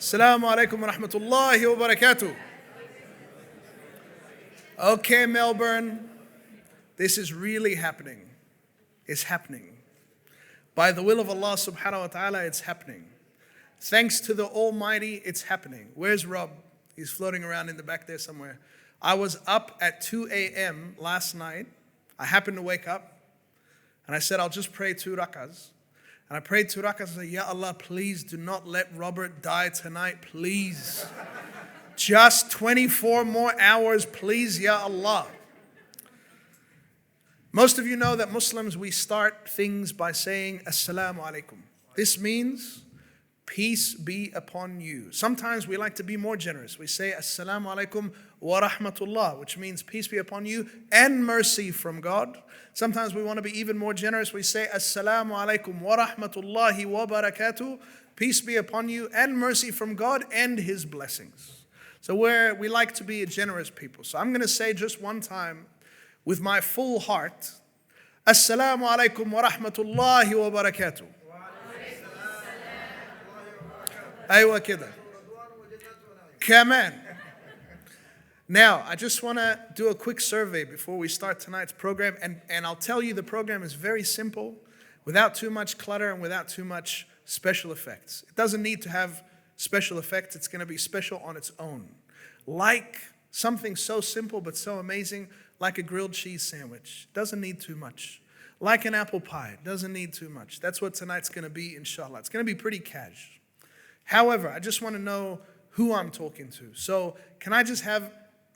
Assalamu alaikum wa rahmatullahi wa barakatuh. Okay, Melbourne, this is really happening. It's happening. By the will of Allah subhanahu wa ta'ala, it's happening. Thanks to the Almighty, it's happening. Where's Rob? He's floating around in the back there somewhere. I was up at 2 a.m. last night. I happened to wake up and I said, I'll just pray 2 rakahs. And I prayed 2 rakahs and said, Ya Allah, please do not let Robert die tonight, please. Just 24 more hours, please, Ya Allah. Most of you know that Muslims, we start things by saying, Assalamu alaikum. This means, peace be upon you. Sometimes we like to be more generous. We say, Assalamu alaikum wa rahmatullah, which means peace be upon you and mercy from God. Sometimes we want to be even more generous. We say, Assalamu alaikum wa rahmatullahi wa barakatuh, peace be upon you and mercy from God and His blessings. So we like to be a generous people. So I'm going to say just one time, with my full heart, Assalamu alaikum wa rahmatullahi wa barakatuh. Aywa kida. Kaman. Now, I just want to do a quick survey before we start tonight's program. And I'll tell you the program is very simple, without too much clutter and without too much special effects. It doesn't need to have special effects. It's going to be special on its own. Like something so simple but so amazing, like a grilled cheese sandwich. Doesn't need too much. Like an apple pie. Doesn't need too much. That's what tonight's going to be, inshallah. It's going to be pretty cash. However, I just want to know who I'm talking to. So can I just have,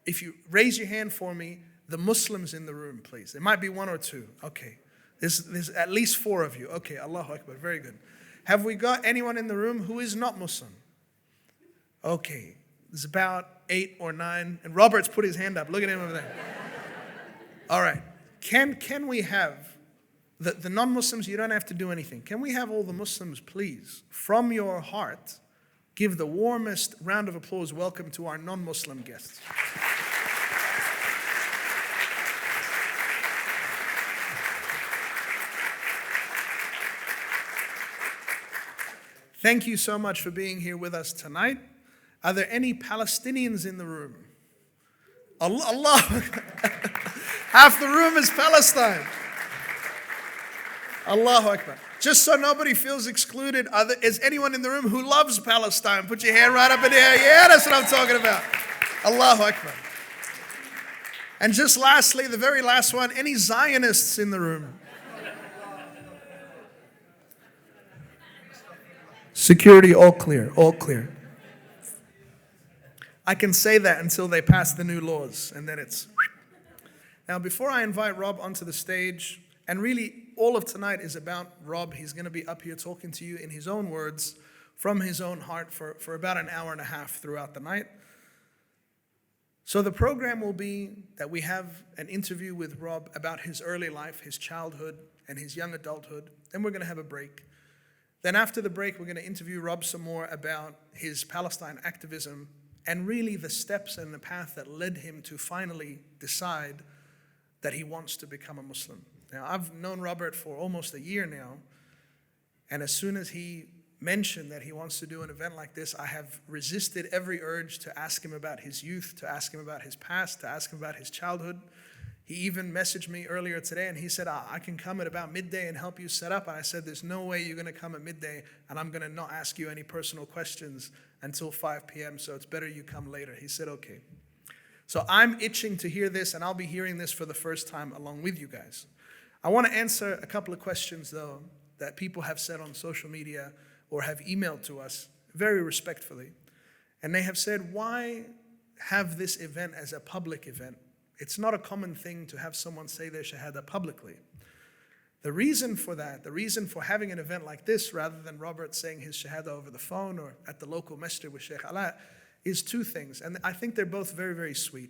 if you raise your hand for me, the Muslims in the room, please. There might be 1 or 2. Okay. There's at least 4 of you. Okay, Allahu Akbar. Very good. Have we got anyone in the room who is not Muslim? Okay. There's about 8 or 9. And Robert's put his hand up. Look at him over there. All right. Can we have the non-Muslims? You don't have to do anything. Can we have all the Muslims, please, from your heart, give the warmest round of applause welcome to our non-Muslim guests. Thank you so much for being here with us tonight. Are there any Palestinians in the room? Allah. Half the room is Palestine. Allahu Akbar. Just so nobody feels excluded, is anyone in the room who loves Palestine? Put your hand right up in the air. Yeah, that's what I'm talking about. Allahu Akbar. And just lastly, the very last one, any Zionists in the room? Security, all clear, all clear. I can say that until they pass the new laws, and then it's... Now, before I invite Rob onto the stage, and really all of tonight is about Rob. He's going to be up here talking to you in his own words, from his own heart for about an hour and a half throughout the night. So the program will be that we have an interview with Rob about his early life, his childhood, and his young adulthood. Then we're going to have a break. Then after the break, we're going to interview Rob some more about his Palestine activism and really the steps and the path that led him to finally decide that he wants to become a Muslim. Now, I've known Robert for almost a year now, and as soon as he mentioned that he wants to do an event like this, I have resisted every urge to ask him about his youth, to ask him about his past, to ask him about his childhood. He even messaged me earlier today, and he said, I can come at about midday and help you set up. And I said, there's no way you're going to come at midday, and I'm going to not ask you any personal questions until 5 p.m., so it's better you come later. He said, okay. So I'm itching to hear this, and I'll be hearing this for the first time along with you guys. I want to answer a couple of questions, though, that people have said on social media or have emailed to us very respectfully. And they have said, why have this event as a public event? It's not a common thing to have someone say their Shahada publicly. The reason for that, the reason for having an event like this rather than Robert saying his Shahada over the phone or at the local masjid with Sheikh Ala, is 2 things. And I think they're both very, very sweet.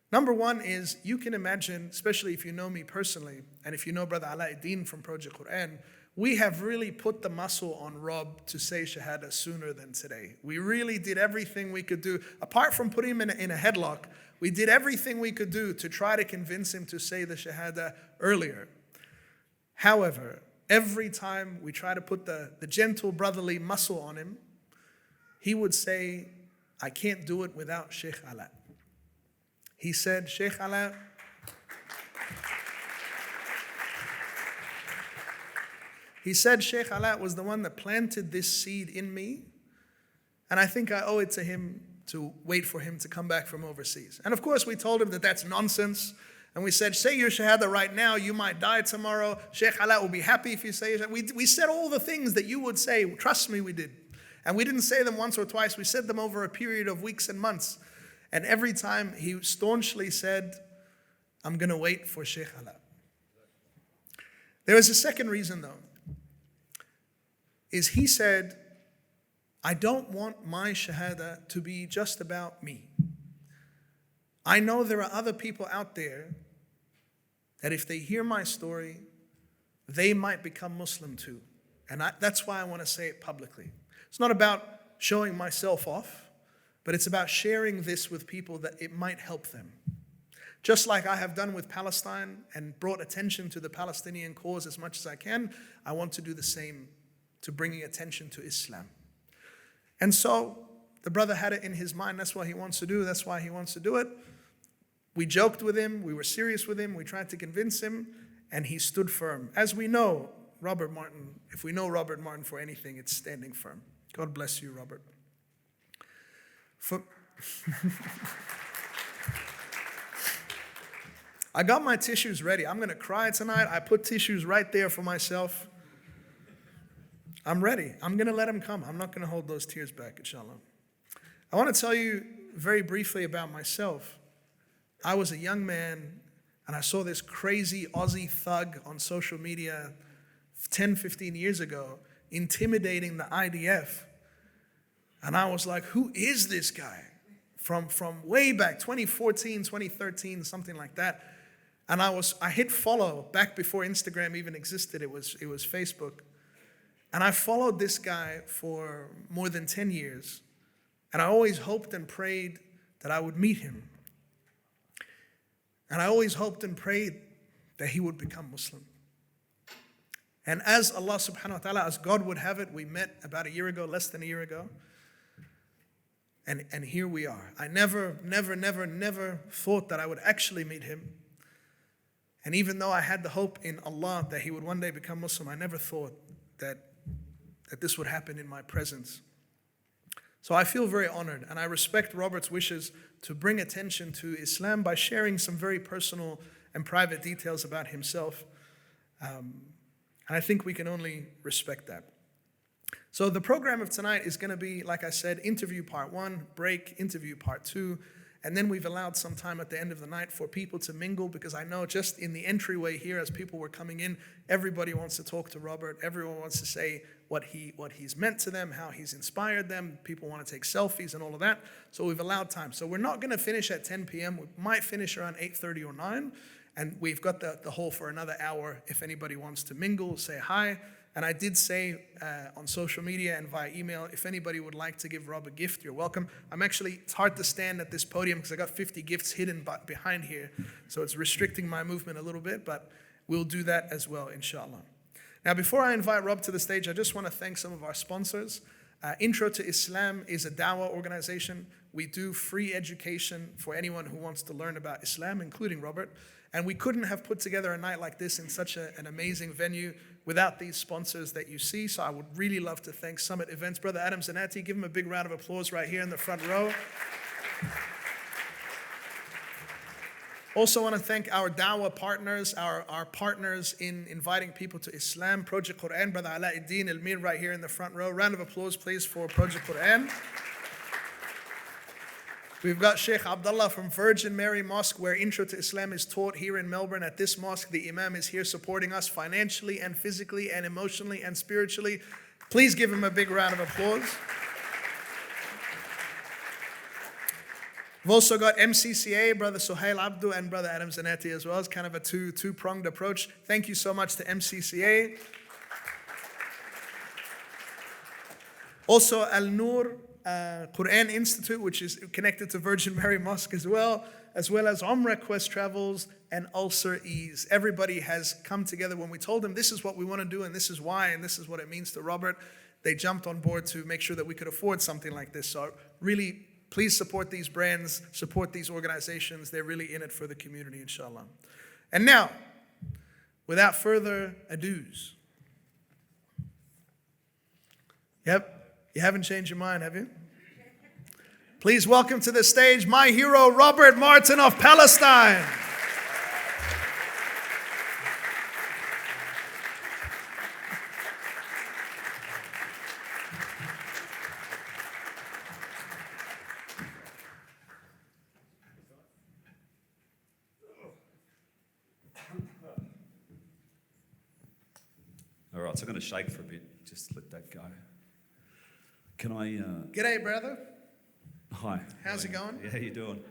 Number one is, you can imagine, especially if you know me personally, and if you know Brother Alauddin from Project Quran, we have really put the muscle on Rob to say Shahada sooner than today. We really did everything we could do. Apart from putting him in a headlock, we did everything we could do to try to convince him to say the Shahada earlier. However, every time we try to put the gentle brotherly muscle on him, he would say, I can't do it without Sheikh Ala. He said, Sheikh Ala, Sheikh Ala was the one that planted this seed in me, and I think I owe it to him to wait for him to come back from overseas. And of course, we told him that that's nonsense. And we said, say your Shahada right now, you might die tomorrow. Sheikh Ala will be happy if you say it. We said all the things that you would say. Trust me, we did. And we didn't say them once or twice. We said them over a period of weeks and months. And every time he staunchly said, I'm going to wait for Sheikh Ala. There was a second reason though, is he said, I don't want my Shahada to be just about me. I know there are other people out there that if they hear my story, they might become Muslim too. And that's why I want to say it publicly. It's not about showing myself off, but it's about sharing this with people that it might help them. Just like I have done with Palestine and brought attention to the Palestinian cause as much as I can, I want to do the same to bringing attention to Islam. And so the brother had it in his mind, that's what he wants to do, that's why he wants to do it. We joked with him, we were serious with him, we tried to convince him, and he stood firm. As we know, Robert Martin, if we know Robert Martin for anything, it's standing firm. God bless you, Robert. I got my tissues ready. I'm going to cry tonight. I put tissues right there for myself. I'm ready. I'm going to let him come. I'm not going to hold those tears back, inshallah. I want to tell you very briefly about myself. I was a young man, and I saw this crazy Aussie thug on social media 10, 15 years ago, intimidating the IDF. And I was like, who is this guy? From way back, 2014, 2013, something like that. And I hit follow back before Instagram even existed. It was Facebook. And I followed this guy for more than 10 years. And I always hoped and prayed that I would meet him. And I always hoped and prayed that he would become Muslim. And as Allah subhanahu wa ta'ala, as God would have it, we met about a year ago, less than a year ago. And here we are. I never thought that I would actually meet him. And even though I had the hope in Allah that he would one day become Muslim, I never thought that this would happen in my presence. So I feel very honored, and I respect Robert's wishes to bring attention to Islam by sharing some very personal and private details about himself. And I think we can only respect that. So the program of tonight is going to be, like I said, interview part 1, break, interview part 2, and then we've allowed some time at the end of the night for people to mingle, because I know just in the entryway here as people were coming in, everybody wants to talk to Robert, everyone wants to say what he's meant to them, how he's inspired them, people want to take selfies and all of that, so we've allowed time. So we're not going to finish at 10 p.m., we might finish around 8:30 or 9, and we've got the hall for another hour if anybody wants to mingle, say hi. And I did say on social media and via email, if anybody would like to give Rob a gift, you're welcome. It's hard to stand at this podium because I got 50 gifts hidden behind here. So it's restricting my movement a little bit, but we'll do that as well, inshallah. Now, before I invite Rob to the stage, I just want to thank some of our sponsors. Intro to Islam is a dawah organization. We do free education for anyone who wants to learn about Islam, including Robert. And we couldn't have put together a night like this in such an amazing venue without these sponsors that you see. So I would really love to thank Summit Events. Brother Adam Zanati, give him a big round of applause right here in the front row. Also want to thank our dawah partners, our partners in inviting people to Islam. Project Quran, Brother Alauddin Elmir right here in the front row. Round of applause, please, for Project Quran. We've got Sheikh Abdullah from Virgin Mary Mosque, where Intro to Islam is taught here in Melbourne. At this mosque, the Imam is here supporting us financially and physically and emotionally and spiritually. Please give him a big round of applause. We've also got MCCA, Brother Suhail Abdu and Brother Adam Zanati as well. It's kind of a two-pronged approach. Thank you so much to MCCA. Also, Al-Noor Quran Institute, which is connected to Virgin Mary Mosque as well as Umrah Quest Travels and Ulcer Ease. Everybody has come together when we told them this is what we want to do and this is why and this is what it means to Robert. they jumped on board to make sure that we could afford something like this. So really, please support these brands, support these organizations. They're really in it for the community, inshallah. And now, without further ados, you haven't changed your mind, have you? Please welcome to the stage my hero, Robert Martin of Palestine. All right, so I'm going to shake for a bit. Just let that go. Can I... G'day, brother. Hi. How's it going? Yeah, how you doing?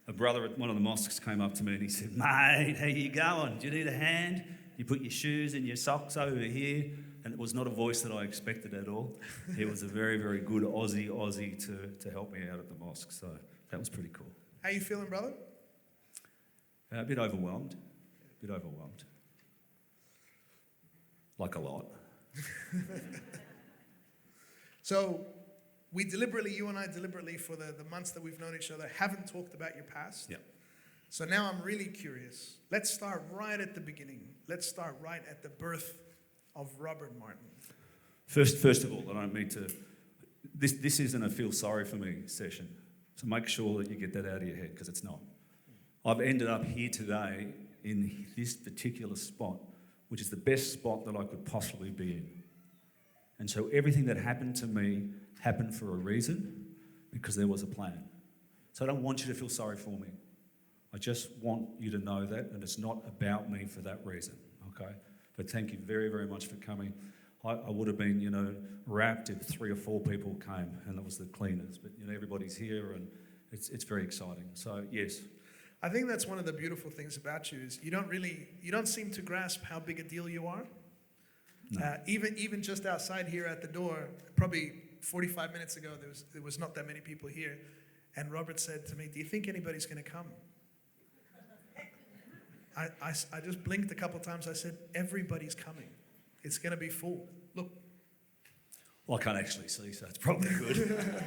A brother at one of the mosques came up to me and he said, "Mate, how you going? Do you need a hand? You put your shoes and your socks over here." And it was not a voice that I expected at all. He was a very, very good Aussie to help me out at the mosque. So that was pretty cool. How you feeling, brother? A bit overwhelmed. Like a lot. So you and I deliberately, for the months that we've known each other, haven't talked about your past. Yeah. So now I'm really curious. Let's start right at the beginning. Let's start right at the birth of Robert Martin. First of all, I don't mean to... This isn't a feel sorry for me session. So make sure that you get that out of your head, because it's not. I've ended up here today in this particular spot, which is the best spot that I could possibly be in. And so everything that happened to me happened for a reason, because there was a plan. So I don't want you to feel sorry for me. I just want you to know that, and it's not about me for that reason, okay? But thank you very, very much for coming. I would have been, wrapped if 3 or 4 people came, and that was the cleaners. But, everybody's here, and it's very exciting. So, yes. I think that's one of the beautiful things about you is you don't seem to grasp how big a deal you are. No. Even just outside here at the door, probably 45 minutes ago, there was not that many people here. And Robert said to me, "Do you think anybody's going to come?" I just blinked a couple times. I said, "Everybody's coming. It's going to be full. Look." Well, I can't actually see, so it's probably good.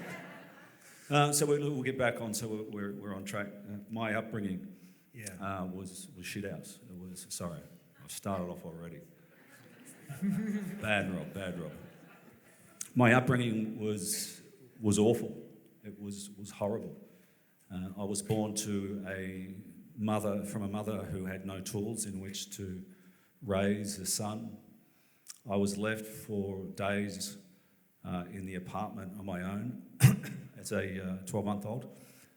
So we'll get back on. So we're on track. My upbringing was shit house. Sorry, I've started off already. Bad Rob. My upbringing was awful. It was horrible. I was born to a mother who had no tools in which to raise a son. I was left for days in the apartment on my own as a 12-month-old.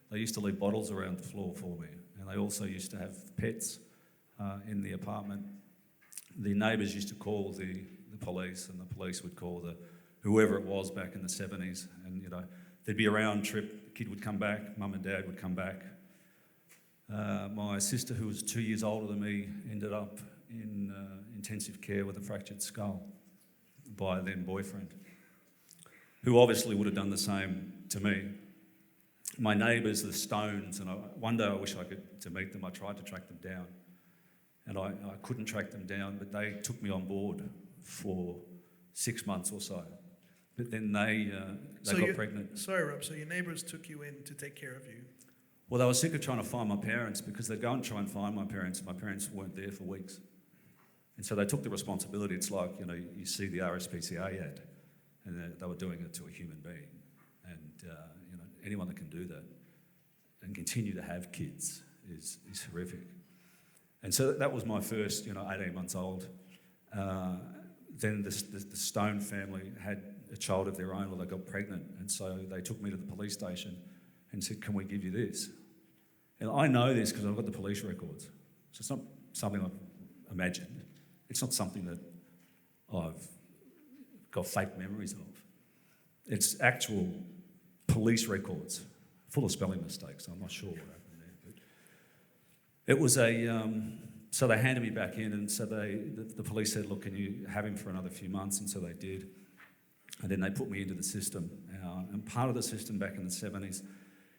They used to leave bottles around the floor for me, and they also used to have pets in the apartment. The neighbours used to call the police, and the police would call whoever it was back in the 70s, and there'd be a round trip. The kid would come back, mum and dad would come back. My sister, who was 2 years older than me, ended up in intensive care with a fractured skull by a then boyfriend, who obviously would have done the same to me. My neighbours, the Stones, and one day I wish I could to meet them. I tried to track them down, and I couldn't track them down, but they took me on board for 6 months or so. But then they got pregnant. Sorry, Rob, so your neighbours took you in to take care of you? Well, they were sick of trying to find my parents, because they'd go and try and find my parents. My parents weren't there for weeks. And so they took the responsibility. It's like, you see the RSPCA ad, and they were doing it to a human being. And, anyone that can do that and continue to have kids is horrific. And so that was my first, 18 months old. Then the Stone family had a child of their own, or they got pregnant. And so they took me to the police station and said, "Can we give you this?" And I know this because I've got the police records. So it's not something I've imagined. It's not something that I've got fake memories of. It's actual police records, full of spelling mistakes. I'm not sure what happened there. But it was so they handed me back in, and so the police said, "Look, can you have him for another few months?" And so they did. And then they put me into the system. And part of the system back in the 70s,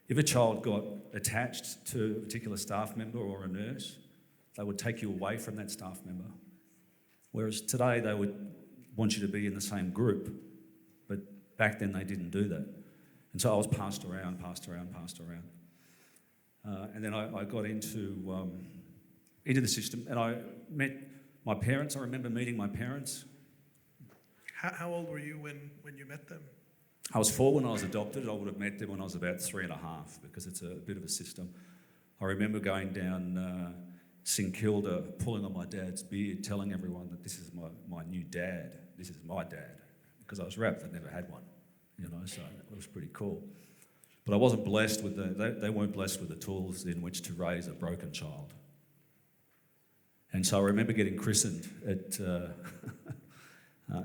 if a child got attached to a particular staff member or a nurse, they would take you away from that staff member. Whereas today they would want you to be in the same group Back then they didn't do that. And so I was passed around. And then I got into the system, and I met my parents. I remember meeting my parents. How old were you when you met them? I was 4 when I was adopted. I would have met them when I was about 3.5, because it's a bit of a system. I remember going down St Kilda, pulling on my dad's beard, telling everyone that this is my new dad. This is my dad, because I was rapt. I'd never had one, so it was pretty cool. But I wasn't blessed with they weren't blessed with the tools in which to raise a broken child. And so I remember getting christened at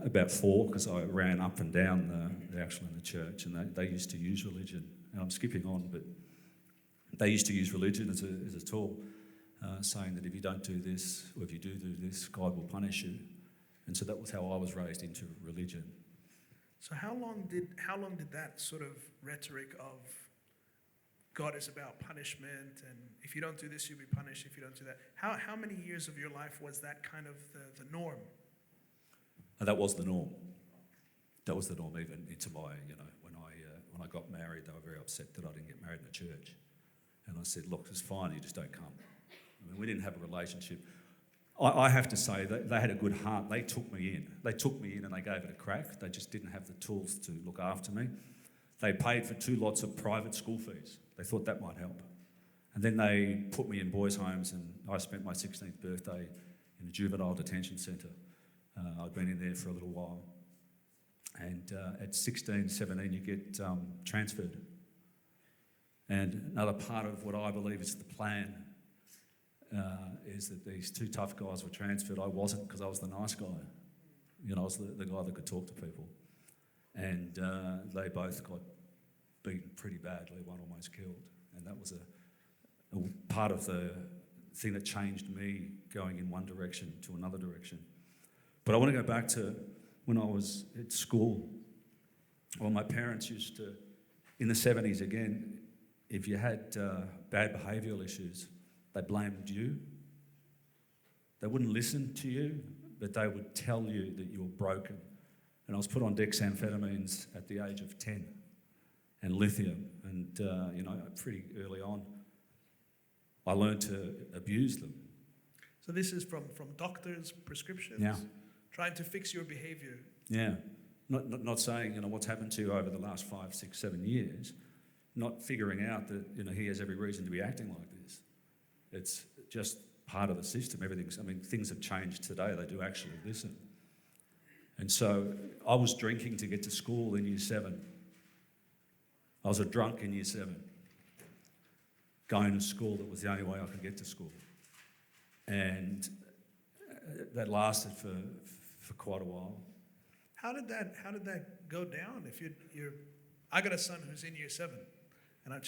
about 4, because I ran up and down actually in the church, and they used to use religion. And I'm skipping on, but they used to use religion as a tool, saying that if you don't do this, or if you do this, God will punish you. And so that was how I was raised into religion. So how long did that sort of rhetoric of God is about punishment, and if you don't do this, you'll be punished, if you don't do that, how many years of your life was that kind of the norm? And that was the norm. That was the norm even into my, when I got married, they were very upset that I didn't get married in the church. And I said, look, it's fine, you just don't come. I mean, we didn't have a relationship. I have to say that they had a good heart. They took me in. And they gave it a crack. They just didn't have the tools to look after me. They paid for 2 lots of private school fees. They thought that might help. And then they put me in boys' homes, and I spent my 16th birthday in a juvenile detention centre. I'd been in there for a little while. And at 16, 17, you get transferred. And another part of what I believe is the plan is that these 2 tough guys were transferred. I wasn't, because I was the nice guy. I was the guy that could talk to people. And they both got beaten pretty badly, one almost killed. And that was a part of the thing that changed me going in one direction to another direction. But I want to go back to when I was at school. Well, my parents used to, in the 70s again, if you had bad behavioural issues, they blamed you. They wouldn't listen to you, but they would tell you that you were broken. And I was put on dexamphetamines at the age of 10 and lithium. And, pretty early on, I learned to abuse them. So this is from doctors' prescriptions? Yeah. Trying to fix your behaviour? Yeah. Not saying, what's happened to you over the last 5, 6, 7 years, not figuring out that, he has every reason to be acting like this. It's just part of the system. Things have changed today. They do actually listen. And so I was drinking to get to school in Year 7. I was a drunk in Year 7. Going to school, that was the only way I could get to school. And that lasted for quite a while. How did that go down? If I got a son who's in Year 7, and I'm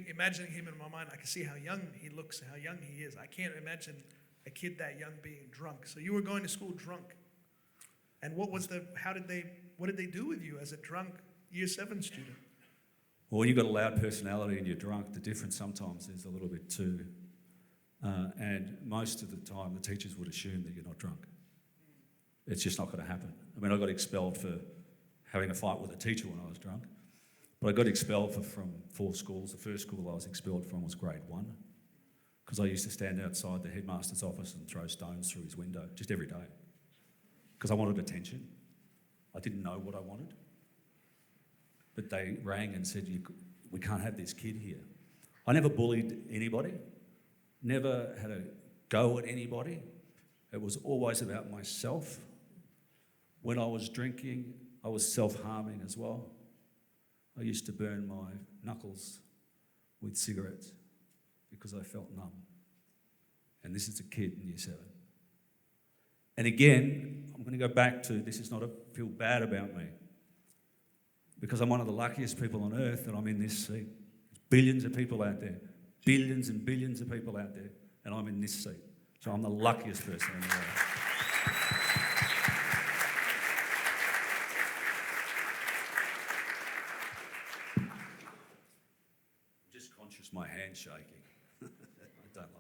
imagining him in my mind. I can see how young he looks, how young he is. I can't imagine a kid that young being drunk. So you were going to school drunk, and what did they do with you as a drunk Year 7 student? Well, when you've got a loud personality and you're drunk, the difference sometimes is a little bit too. And most of the time, the teachers would assume that you're not drunk. It's just not going to happen. I got expelled for having a fight with a teacher when I was drunk. But I got expelled from 4 schools. The first school I was expelled from was grade 1, because I used to stand outside the headmaster's office and throw stones through his window just every day, because I wanted attention. I didn't know what I wanted. But they rang and said, we can't have this kid here. I never bullied anybody, never had a go at anybody. It was always about myself. When I was drinking, I was self-harming as well. I used to burn my knuckles with cigarettes because I felt numb. And this is a kid in Year 7. And again, I'm going to go back to, this is not to feel bad about me, because I'm one of the luckiest people on earth that I'm in this seat. There's billions of people out there, billions and billions of people out there, and I'm in this seat. So I'm the luckiest person in the world. I'm just conscious my hand's shaking. I don't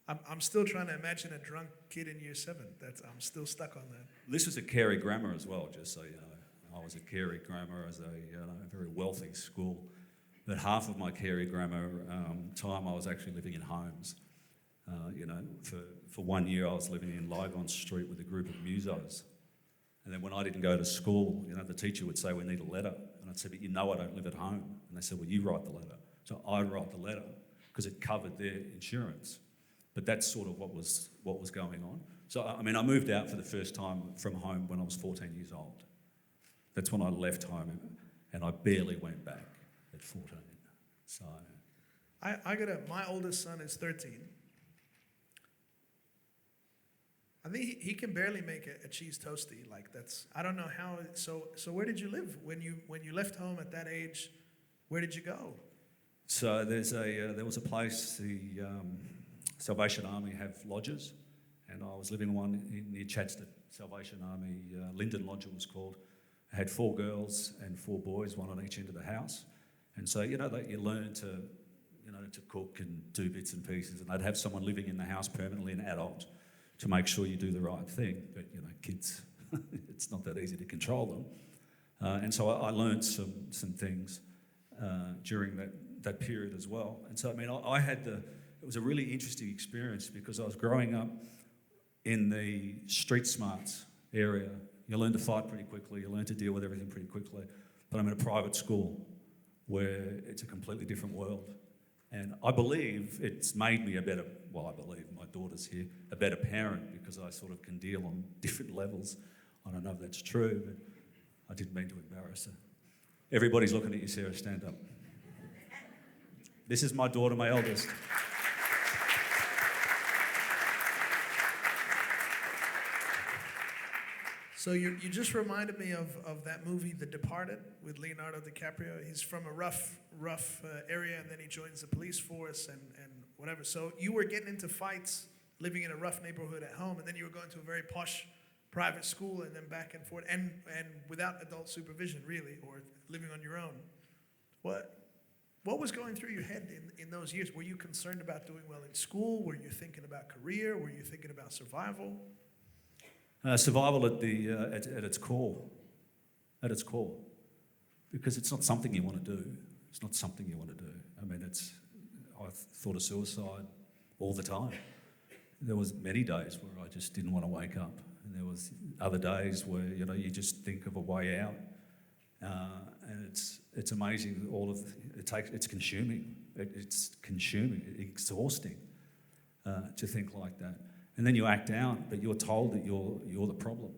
like I'm still trying to imagine a drunk kid in year 7. I'm still stuck on that. This was a Carey Grammar as well, just so you know. I was at Carey Grammar as a very wealthy school. But half of my Carey Grammar time I was actually living in homes. For 1 year I was living in Lygon Street with a group of musos. And then when I didn't go to school, the teacher would say, we need a letter. And I'd say, but I don't live at home. And they said, well, you write the letter. So I'd write the letter because it covered their insurance. But that's sort of what was going on. So, I moved out for the first time from home when I was 14 years old. That's when I left home, and I barely went back at 14. So, my oldest son is 13. I think he can barely make a cheese toastie. I don't know how. So where did you live when you left home at that age? Where did you go? So there was a place, the Salvation Army have lodges, and I was living in one near Chadstone. Salvation Army, Linden Lodge it was called. I had 4 girls and 4 boys, one on each end of the house. And so, you learn to cook and do bits and pieces, and they'd have someone living in the house permanently, an adult, to make sure you do the right thing. But, kids, it's not that easy to control them. And so I learned some things during that period as well. And so, it was a really interesting experience because I was growing up in the street smarts area. You learn to fight pretty quickly, you learn to deal with everything pretty quickly. But I'm in a private school where it's a completely different world. And I believe it's made me I believe my daughter's here, a better parent because I sort of can deal on different levels. I don't know if that's true, but I didn't mean to embarrass her. Everybody's looking at you, Sarah, stand up. This is my daughter, my eldest. So you just reminded me of that movie, The Departed, with Leonardo DiCaprio. He's from a rough area, and then he joins the police force and whatever. So you were getting into fights, living in a rough neighborhood at home, and then you were going to a very posh private school, and then back and forth, and without adult supervision, really, or living on your own. What was going through your head in those years? Were you concerned about doing well in school? Were you thinking about career? Were you thinking about survival? Survival at its core, because it's not something you want to do. It's not something you want to do. I thought of suicide all the time. There was many days where I just didn't want to wake up, and there was other days where you just think of a way out, and it's amazing. It's consuming. It's consuming. It's exhausting to think like that. And then you act out, but you're told that you're the problem.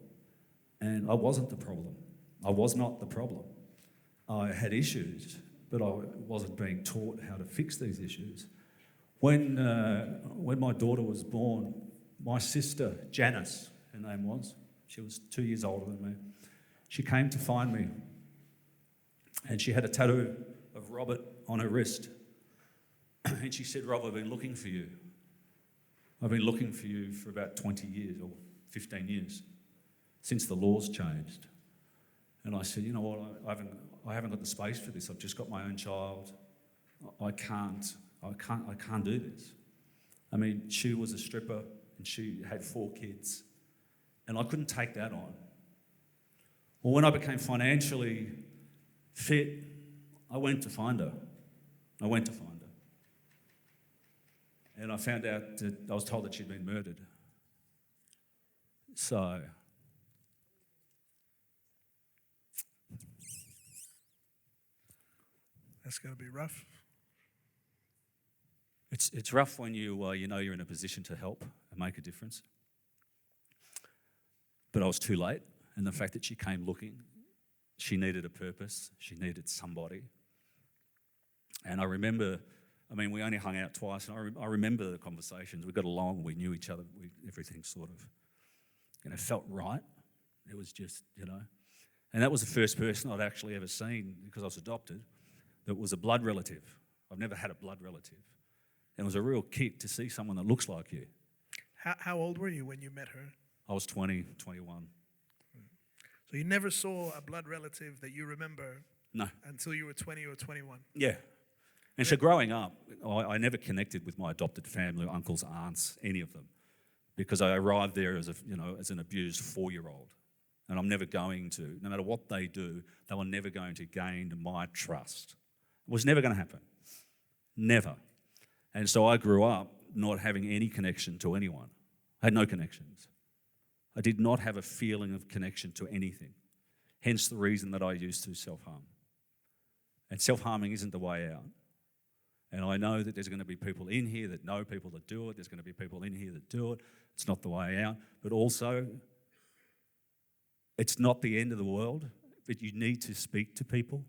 And I wasn't the problem. I was not the problem. I had issues, but I wasn't being taught how to fix these issues. When my daughter was born, my sister, Janice, her name was, she was 2 years older than me, she came to find me. And she had a tattoo of Robert on her wrist. And she said, Rob, I've been looking for you. I've been looking for you for about 20 years or 15 years since the laws changed. And I said, you know what, I haven't got the space for this. I've just got my own child. I can't do this. She was a stripper and she had 4 kids. And I couldn't take that on. Well, when I became financially fit, I went to find her. And I found out that I was told that she'd been murdered. So, that's going to be rough. It's rough when you're in a position to help and make a difference. But I was too late, and the fact that she came looking, she needed a purpose, she needed somebody. And I remember, we only hung out twice, and I remember the conversations. We got along, we knew each other, everything sort of, felt right. It was just, And that was the first person I'd actually ever seen, because I was adopted, that was a blood relative. I've never had a blood relative. And it was a real kick to see someone that looks like you. How old were you when you met her? I was 20, 21. So you never saw a blood relative that you remember? No. Until you were 20 or 21? Yeah. And so growing up, I never connected with my adopted family, uncles, aunts, any of them, because I arrived there as as an abused 4-year-old. And I'm never going to, no matter what they do, they were never going to gain my trust. It was never going to happen. Never. And so I grew up not having any connection to anyone. I had no connections. I did not have a feeling of connection to anything. Hence the reason that I used to self-harm. And self-harming isn't the way out. And I know that there's going to be people in here that know people that do it. There's going to be people in here that do it. It's not the way out. But also, it's not the end of the world, but you need to speak to people.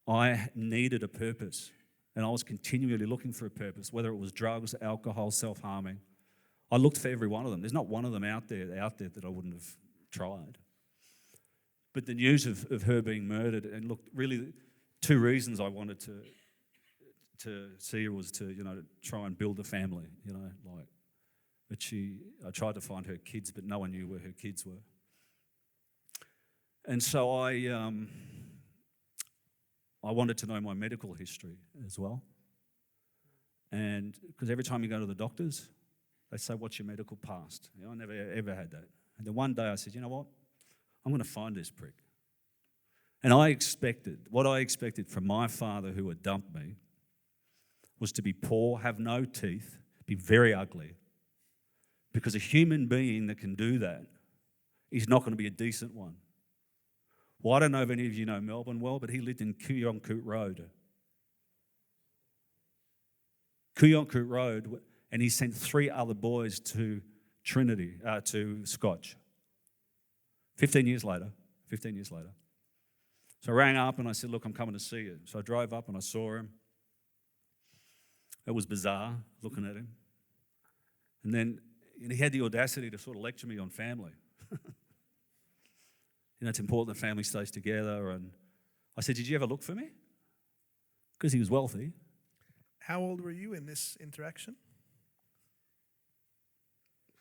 I needed a purpose, and I was continually looking for a purpose, whether it was drugs, alcohol, self-harming. I looked for every one of them. There's not one of them out there that I wouldn't have tried. But the news of her being murdered, and look, really, 2 reasons I wanted to see her was to try and build a family, But I tried to find her kids, but no one knew where her kids were. And so I wanted to know my medical history as well. And because every time you go to the doctors, they say, "What's your medical past?" I never ever had that. And then one day I said, "You know what? I'm going to find this prick." And what I expected from my father who had dumped me was to be poor, have no teeth, be very ugly. Because a human being that can do that is not going to be a decent one. Well, I don't know if any of you know Melbourne well, but he lived in Kooyonkoot Road. Kooyonkoot Road, and he sent 3 other boys to to Scotch. 15 years later. So I rang up and I said, "Look, I'm coming to see you." So I drove up and I saw him. It was bizarre looking at him. And then he had the audacity to sort of lecture me on family. It's important that family stays together. And I said, "Did you ever look for me?" Because he was wealthy. How old were you in this interaction?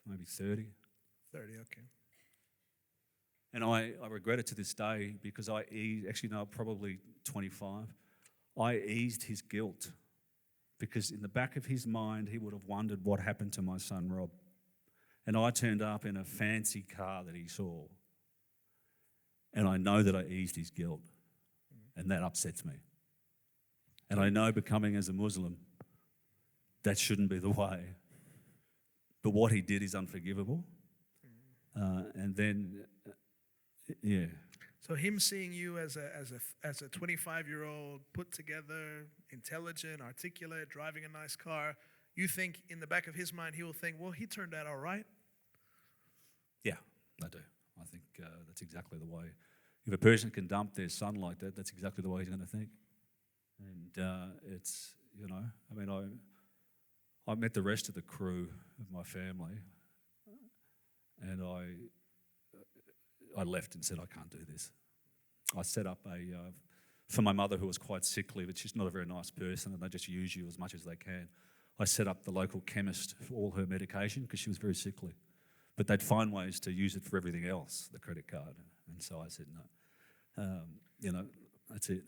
Maybe 30. 30, okay. And I regret it to this day because probably 25. I eased his guilt because in the back of his mind, he would have wondered what happened to my son, Rob. And I turned up in a fancy car that he saw. And I know that I eased his guilt. And that upsets me. And I know becoming as a Muslim, that shouldn't be the way. But what he did is unforgivable. And then, yeah. So him seeing you as a 25-year-old, put together, intelligent, articulate, driving a nice car, you think in the back of his mind he will think, well, he turned out all right? Yeah, I do. I think that's exactly the way. If a person can dump their son like that, that's exactly the way he's going to think. And it's, I met the rest of the crew of my family, and I left and said, "I can't do this." I set up for my mother who was quite sickly, but she's not a very nice person, and they just use you as much as they can. I set up the local chemist for all her medication because she was very sickly. But they'd find ways to use it for everything else, the credit card. And so I said, no, that's it.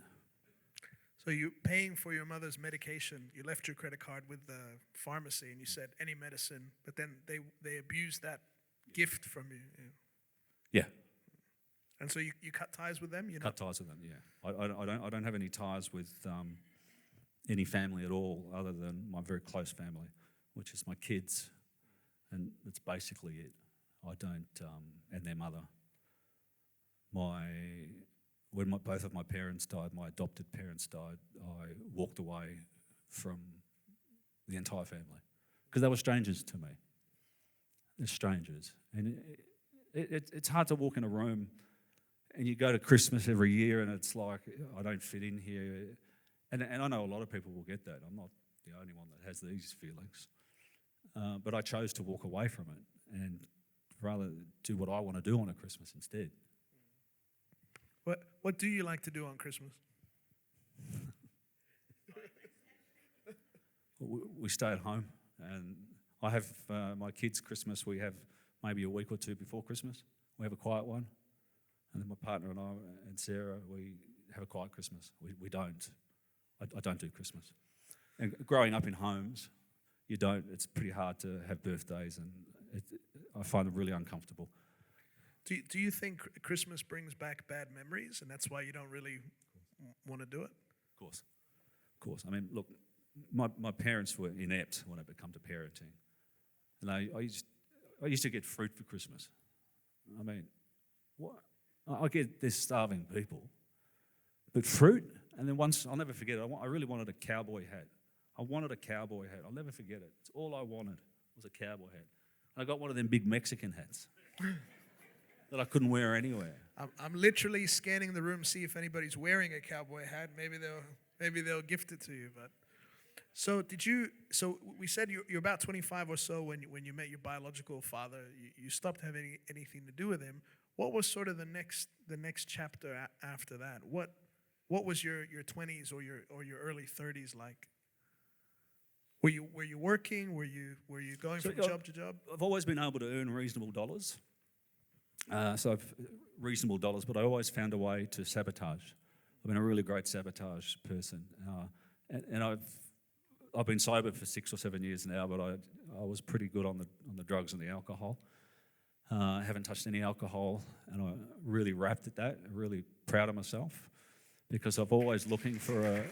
So you paying for your mother's medication, you left your credit card with the pharmacy and you said any medicine, but then they abused that gift from you. Yeah. And so you cut ties with them? Cut ties with them, yeah. I don't have any ties with any family at all other than my very close family, which is my kids. And that's basically it. I don't, and their mother. When both of my parents died, my adopted parents died, I walked away from the entire family because they were strangers to me. They're strangers. And it's hard to walk in a room and you go to Christmas every year and it's like, I don't fit in here. And I know a lot of people will get that. I'm not the only one that has these feelings. But I chose to walk away from it and rather do what I want to do on a Christmas instead. What do you like to do on Christmas? We stay at home, and I have my kids' Christmas. We have maybe a week or two before Christmas. We have a quiet one, and then my partner and I and Sarah, we have a quiet Christmas. We don't. I don't do Christmas. And growing up in homes, it's pretty hard to have birthdays, and I find it really uncomfortable. Do you think Christmas brings back bad memories, and that's why you don't really want to do it? Of course. I mean, look, my parents were inept when it came to parenting. And I used to get fruit for Christmas. I mean, what? I get there's starving people. But fruit, and then once, I'll never forget it, I really wanted a cowboy hat. I wanted a cowboy hat. I'll never forget it. It's all I wanted was a cowboy hat. And I got one of them big Mexican hats that I couldn't wear anywhere. I'm literally scanning the room, see if anybody's wearing a cowboy hat. Maybe they'll gift it to you. But so we said you're about 25 or so when you met your biological father. You stopped having anything to do with him. What was sort of the next chapter after that? What was your 20s or your early 30s like? Were you working? Were you going from job to job? I've always been able to earn reasonable dollars. Reasonable dollars, but I always found a way to sabotage. I've been a really great sabotage person, and I've been sober for 6 or 7 years now, but I was pretty good on the drugs and the alcohol. I haven't touched any alcohol, and I really rapped at that. I'm really proud of myself because I'm always looking for a.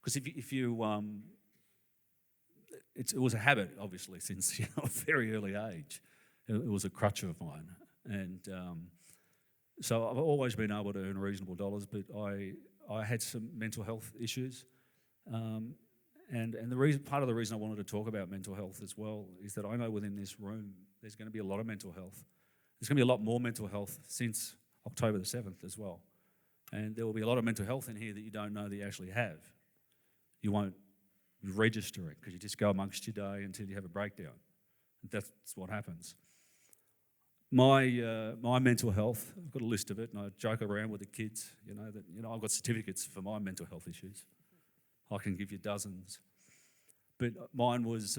Because if you it was a habit, obviously, since a very early age. It was a crutch of mine, and so I've always been able to earn reasonable dollars. But I had some mental health issues, and part of the reason I wanted to talk about mental health as well is that I know within this room there's going to be a lot of mental health. There's going to be a lot more mental health since October the 7th as well, and there will be a lot of mental health in here that you don't know that you actually have. You won't register it because you just go amongst your day until you have a breakdown. That's what happens. My mental health, I've got a list of it, and I joke around with the kids, that I've got certificates for my mental health issues. I can give you dozens. But mine was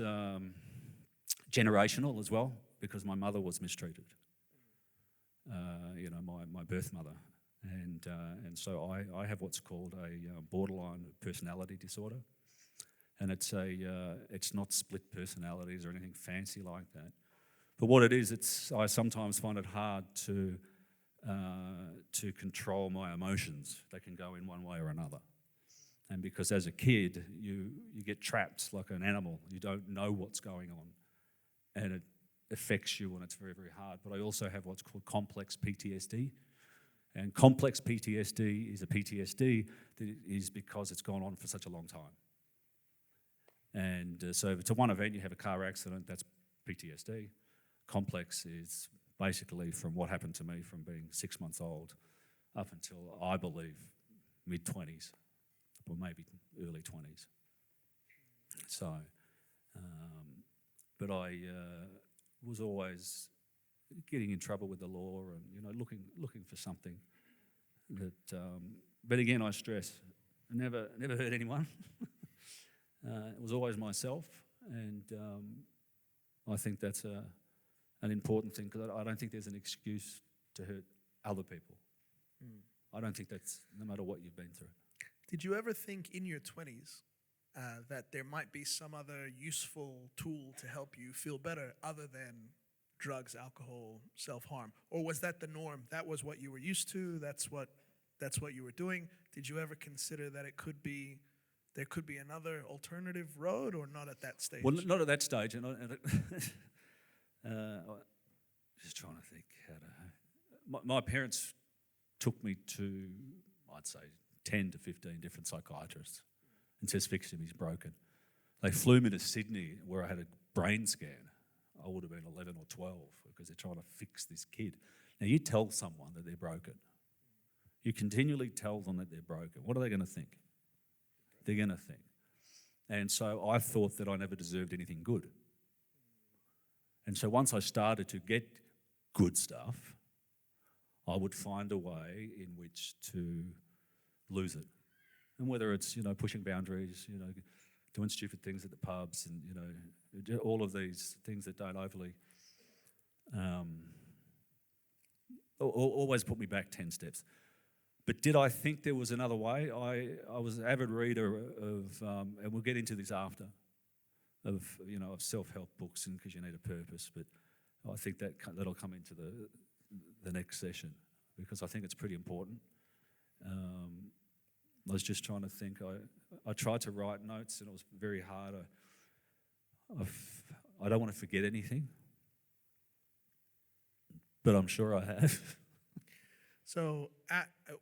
generational as well, because my mother was mistreated. My birth mother. And so I have what's called a borderline personality disorder. And it's not split personalities or anything fancy like that. But what it is, I sometimes find it hard to control my emotions. They can go in one way or another. And because as a kid, you get trapped like an animal. You don't know what's going on. And it affects you, and it's very, very hard. But I also have what's called complex PTSD. And complex PTSD is a PTSD that is because it's gone on for such a long time. And so to one event, you have a car accident, that's PTSD. Complex is basically from what happened to me from being 6 months old up until, I believe, mid-20s, or maybe early 20s. So, but I was always getting in trouble with the law and, looking for something that, but again, I stress, I never hurt anyone. It was always myself, and I think that's an important thing because I don't think there's an excuse to hurt other people. I don't think that's, no matter what you've been through. Did you ever think in your 20s that there might be some other useful tool to help you feel better other than drugs, alcohol, self-harm? Or was that the norm? That was what you were used to? That's what you were doing? Did you ever consider that there could be another alternative road, or not at that stage? Well, not at that stage. And just trying to think how to. My parents took me to, I'd say, 10 to 15 different psychiatrists and says, fix him, he's broken. They flew me to Sydney where I had a brain scan. I would have been 11 or 12 because they're trying to fix this kid. Now, you tell someone that they're broken. You continually tell them that they're broken. What are they going to think? They're going to think. And so I thought that I never deserved anything good. And so once I started to get good stuff, I would find a way in which to lose it. And whether it's, pushing boundaries, doing stupid things at the pubs and, all of these things that don't overly always put me back 10 steps. But did I think there was another way? I was an avid reader of, and we'll get into this after, of self-help books, and because you need a purpose. But I think that'll come into the next session, because I think it's pretty important. I was just trying to think. I tried to write notes, and it was very hard. I don't want to forget anything, but I'm sure I have. So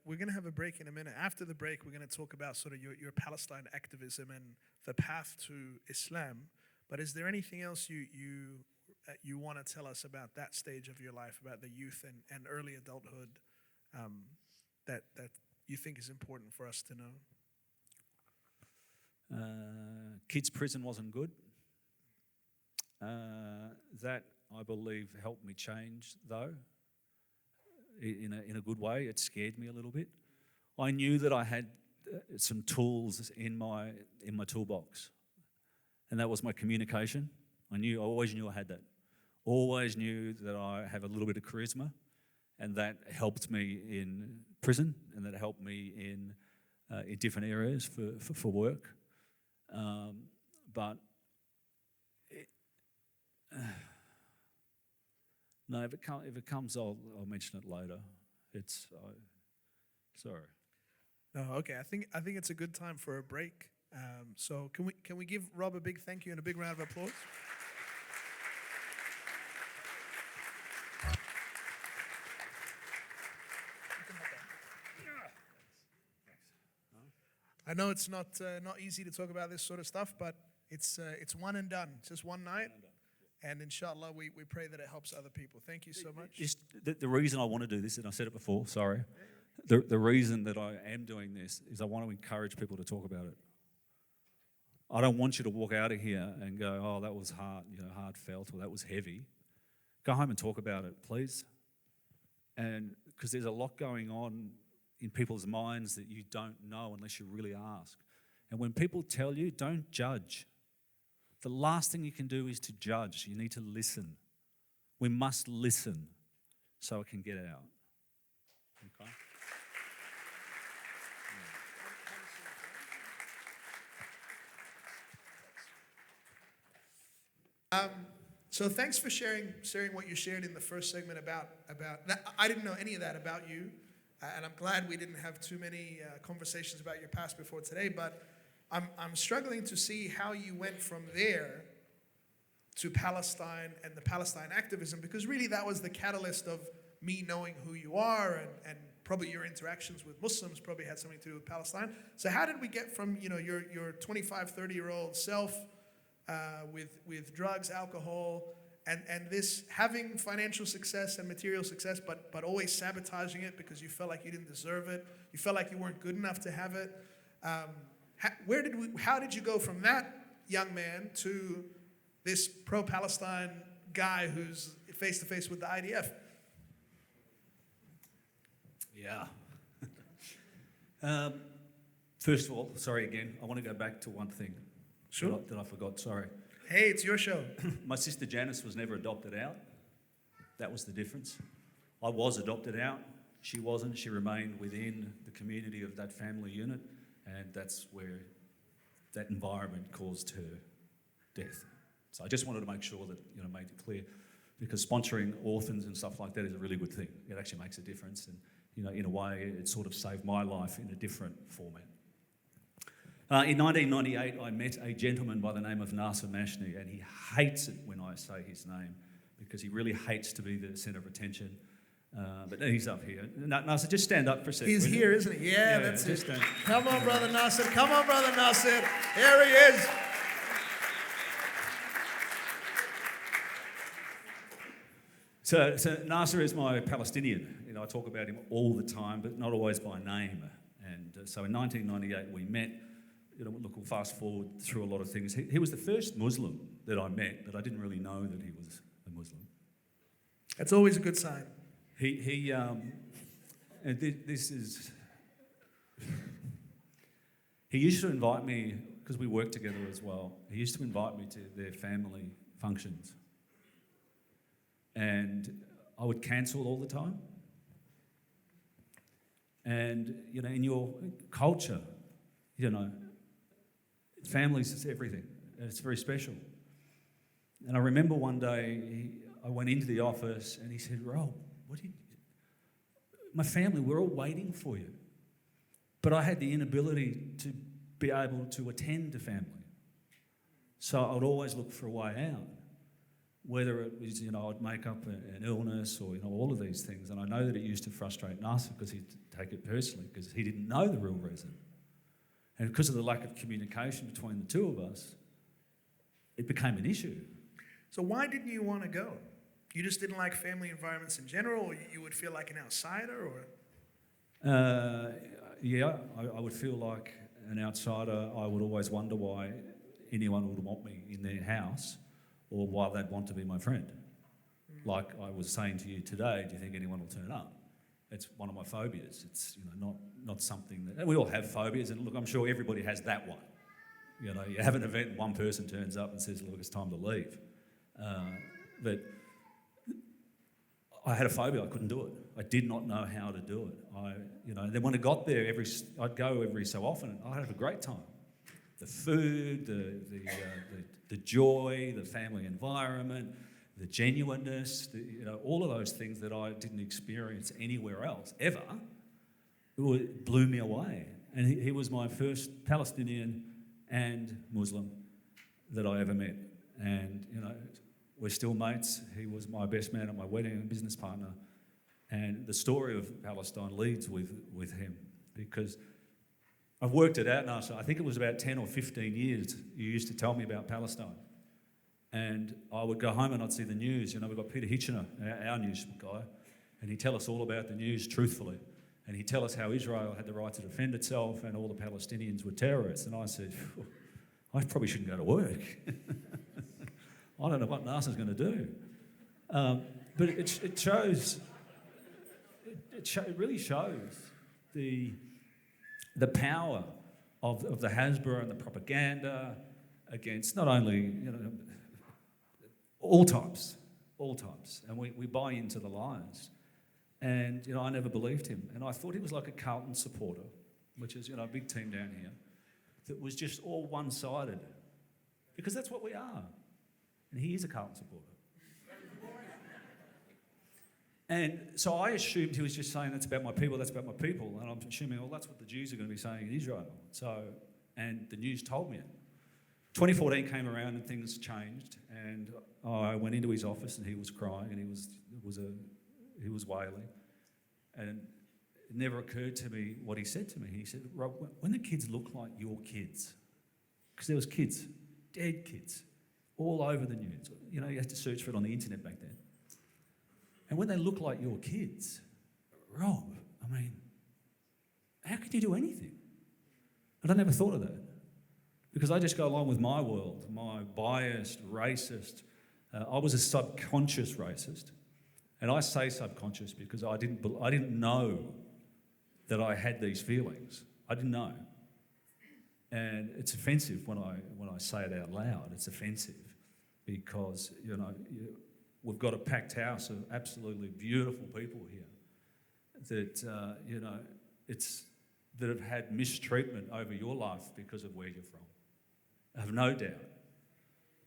we're going to have a break in a minute. After the break, we're going to talk about sort of your Palestine activism and the path to Islam. But is there anything else you want to tell us about that stage of your life, about the youth and early adulthood, that you think is important for us to know? Kids' prison wasn't good. That, I believe, helped me change, though, in a good way. It scared me a little bit. I knew that I had some tools in my toolbox, and that was my communication. I always knew I had that. Always knew that I have a little bit of charisma, and that helped me in prison, and that helped me in different areas for work. But no, if it comes, I'll mention it later. Sorry. No, okay. I think it's a good time for a break. So can we give Rob a big thank you and a big round of applause? I know it's not easy to talk about this sort of stuff, but it's one and done. It's just one night. And inshallah, we pray that it helps other people. Thank you so much. Just the reason I want to do this, and I said it before, sorry. The reason that I am doing this is I want to encourage people to talk about it. I don't want you to walk out of here and go, oh, that was heartfelt, or that was heavy. Go home and talk about it, please. And because there's a lot going on in people's minds that you don't know unless you really ask. And when people tell you, don't judge. The last thing you can do is to judge. You need to listen. We must listen so it can get out. Okay? So thanks for sharing what you shared in the first segment about that. I didn't know any of that about you, and I'm glad we didn't have too many conversations about your past before today. But I'm struggling to see how you went from there to Palestine and the Palestine activism, because really that was the catalyst of me knowing who you are, and probably your interactions with Muslims probably had something to do with Palestine. So how did we get from your 25, 30-year-old self with drugs, alcohol, and this having financial success and material success, but always sabotaging it because you felt like you didn't deserve it, you felt like you weren't good enough to have it? How did you go from that young man to this pro-Palestine guy who's face to face with the IDF? Yeah. First of all, sorry again. I want to go back to one thing. Sure. That I forgot. Sorry. Hey, it's your show. My sister Janice was never adopted out. That was the difference. I was adopted out. She wasn't. She remained within the community of that family unit, and that's where that environment caused her death. So I just wanted to make sure that made it clear, because sponsoring orphans and stuff like that is a really good thing. It actually makes a difference, and in a way, it sort of saved my life in a different format. In 1998, I met a gentleman by the name of Nasser Mashni, and he hates it when I say his name because he really hates to be the centre of attention. But he's up here. Nasser, just stand up for a second. He's here, isn't he? Yeah, that's it. Stand. Come on, Brother Nasser. Come on, Brother Nasser. Here he is. So Nasser is my Palestinian. I talk about him all the time, but not always by name. And so in 1998 we met. Look, we'll fast forward through a lot of things. He was the first Muslim that I met, but I didn't really know that he was a Muslim. That's always a good sign. And this is. He used to invite me, because we worked together as well. He used to invite me to their family functions, and I would cancel all the time And, in your culture, families is everything. And it's very special. And I remember one day, I went into the office and he said, Rob, my family, we're all waiting for you. But I had the inability to be able to attend to family. So I would always look for a way out. Whether it was, I'd make up an illness or, all of these things. And I know that it used to frustrate Nasser because he'd take it personally because he didn't know the real reason. And because of the lack of communication between the two of us, it became an issue. So why didn't you want to go? You just didn't like family environments in general, or you would feel like an outsider, or? I would feel like an outsider. I would always wonder why anyone would want me in their house or why they'd want to be my friend. Like I was saying to you today, do you think anyone will turn up? It's one of my phobias. It's not something that... And we all have phobias, and look, I'm sure everybody has that one. You have an event and one person turns up and says, look, it's time to leave. But I had a phobia. I couldn't do it. I did not know how to do it. Then when I got there, I'd go every so often, and I'd have a great time. The food, the joy, the family environment, the genuineness, all of those things that I didn't experience anywhere else ever, it blew me away. And he was my first Palestinian and Muslim that I ever met. And, we're still mates. He was my best man at my wedding and business partner. And the story of Palestine leads with him because I've worked it out now. So I think it was about 10 or 15 years you used to tell me about Palestine. And I would go home and I'd see the news. We've got Peter Hitchener, our news guy, and he'd tell us all about the news truthfully. And he'd tell us how Israel had the right to defend itself and all the Palestinians were terrorists. And I said, I probably shouldn't go to work. I don't know what NASA's going to do. But it shows, it really shows the power of the Hasbro and the propaganda against not only, all types. And we buy into the lies. And, I never believed him. And I thought he was like a Carlton supporter, which is, a big team down here, that was just all one-sided. Because that's what we are. And he is a Carlton supporter. And so I assumed he was just saying, that's about my people, that's about my people. And I'm assuming, well, that's what the Jews are going to be saying in Israel. And the news told me it. 2014 came around and things changed. And I went into his office and he was crying and he was wailing. And it never occurred to me what he said to me. He said, Rob, when the kids look like your kids, because there was kids, dead kids, all over the news. You had to search for it on the internet back then. And when they look like your kids, Rob, how could you do anything? And I never thought of that. Because I just go along with my world, my biased, racist. I was a subconscious racist. And I say subconscious because I didn't know that I had these feelings. I didn't know. And it's offensive when I say it out loud. It's offensive because, we've got a packed house of absolutely beautiful people here that, that have had mistreatment over your life because of where you're from. I have no doubt.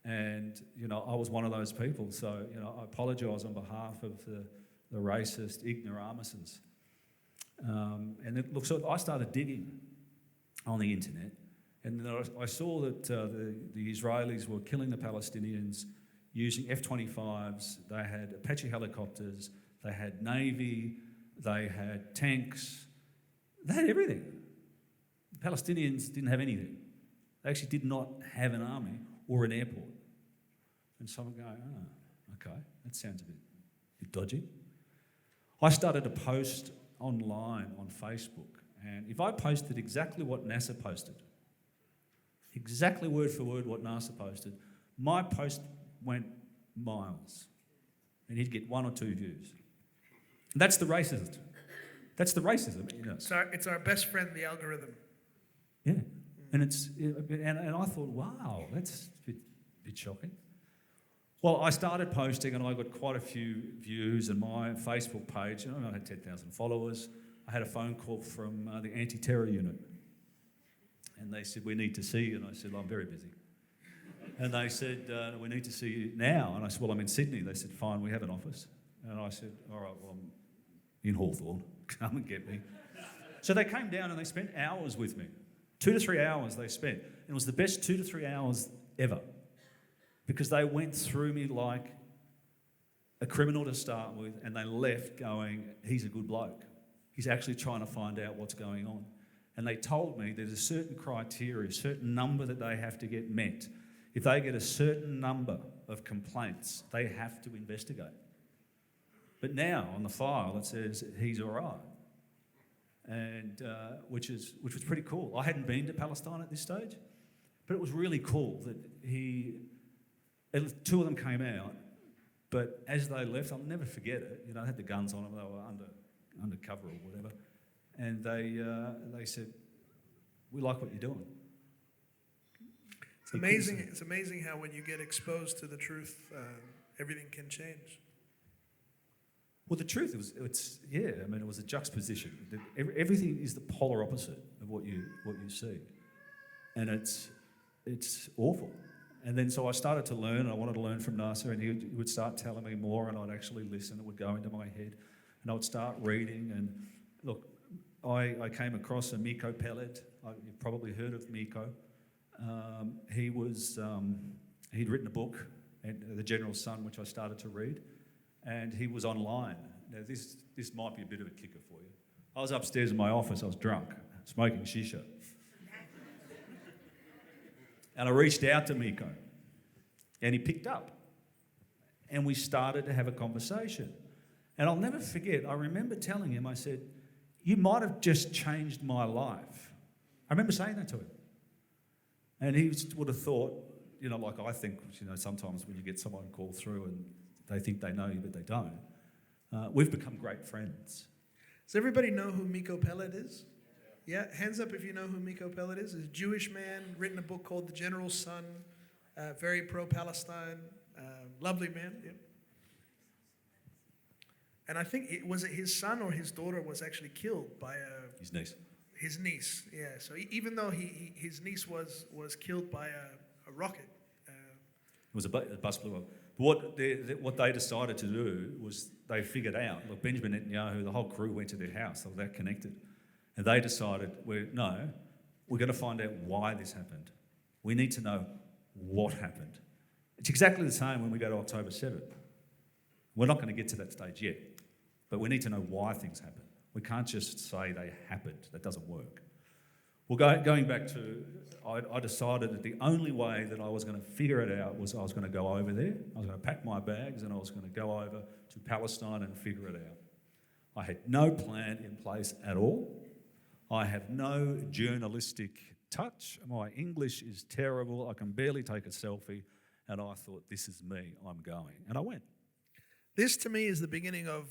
And, I was one of those people. So, I apologise on behalf of the racist ignoramuses. So I started digging on the internet. And then I saw that the Israelis were killing the Palestinians using F-25s. They had Apache helicopters. They had Navy. They had tanks. They had everything. The Palestinians didn't have anything. They actually did not have an army or an airport. And so I'm going, okay, that sounds a bit dodgy. I started to post online on Facebook. And if I posted exactly what NASA posted, exactly word for word what NASA posted, my post went miles. And he'd get 1 or 2 views. And that's the racism. That's the racism. It's our best friend, the algorithm. Yeah. And I thought, wow, that's a bit shocking. Well, I started posting and I got quite a few views, and my Facebook page, I had 10,000 followers. I had a phone call from the anti-terror unit. And they said, we need to see you. And I said, I'm very busy. And they said, we need to see you now. And I said, well, I'm in Sydney. They said, fine, we have an office. And I said, all right, well, I'm in Hawthorne. Come and get me. So they came down and they spent hours with me. 2 to 3 hours they spent. And it was the best 2 to 3 hours ever. Because they went through me like a criminal to start with, and they left going, he's a good bloke. He's actually trying to find out what's going on. And they told me there's a certain criteria, a certain number that they have to get met. If they get a certain number of complaints, they have to investigate. But now on the file it says he's all right, and which was pretty cool. I hadn't been to Palestine at this stage, but it was really cool that two of them came out, but as they left, I'll never forget it. You know, they had the guns on them, they were undercover or whatever, and they said, "We like what you're doing." It's amazing. It's amazing how when you get exposed to the truth, everything can change. Well, the truth it was a juxtaposition. Everything is the polar opposite of what you see, and it's awful. And then so I started to learn, and I wanted to learn from Nasser, and he would start telling me more, and I'd actually listen. It would go into my head, and I would start reading. And look, I came across a Miko Peled. You've probably heard of Miko. He'd written a book, The General's Son, which I started to read, and he was online. Now this might be a bit of a kicker for you. I was upstairs in my office, I was drunk, smoking shisha. And I reached out to Miko, and he picked up, and we started to have a conversation. And I'll never forget, I remember telling him, I said, you might have just changed my life. I remember saying that to him. And he would have thought, you know, like I think, you know, sometimes when you get someone called through and they think they know you, but they don't. We've become great friends. Does everybody know who Miko Peled is? Yeah, hands up if you know who Miko Peled is. He's a Jewish man, written a book called The General's Son, very pro-Palestine, lovely man. Yeah. And I think, was it his son or his daughter was actually killed by his niece. His niece, yeah. So even though his niece was killed by a rocket. It was a bus blew up. But what they decided to do was they figured out, look, Benjamin Netanyahu, the whole crew went to their house, they were that connected. And they decided, we're going to find out why this happened. We need to know what happened. It's exactly the same when we go to October 7th. We're not going to get to that stage yet, but we need to know why things happen. We can't just say they happened. That doesn't work. Well, going back to, I decided that the only way that I was going to figure it out was I was going to go over there. I was going to pack my bags and I was going to go over to Palestine and figure it out. I had no plan in place at all. I have no journalistic touch. My English is terrible. I can barely take a selfie. And I thought, this is me. I'm going. And I went. This, to me, is the beginning of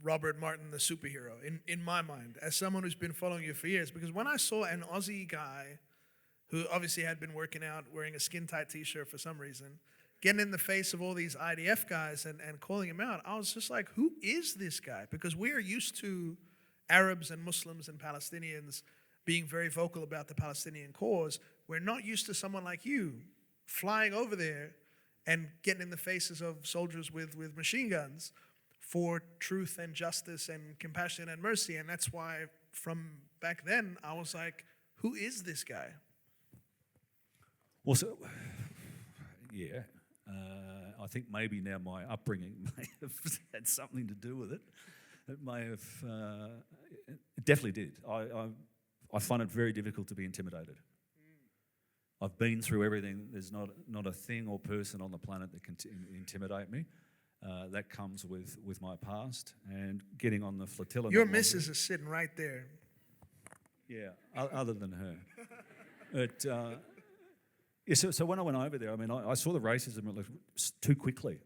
Robert Martin, the superhero, in my mind, as someone who's been following you for years. Because when I saw an Aussie guy who obviously had been working out, wearing a skin-tight T-shirt for some reason, getting in the face of all these IDF guys and calling him out, I was just like, who is this guy? Because we are used to Arabs and Muslims and Palestinians being very vocal about the Palestinian cause. We're not used to someone like you flying over there and getting in the faces of soldiers with machine guns for truth and justice and compassion and mercy. And that's why from back then, I was like, who is this guy? Well, so, yeah, I think maybe now my upbringing may have had something to do with it. It may have, it definitely did. I find it very difficult to be intimidated. I've been through everything. There's not a thing or person on the planet that can intimidate me. That comes with my past and getting on the flotilla. Your missus is sitting right there. Yeah, other than her. But yeah, so when I went over there, I mean, I saw the racism too quickly,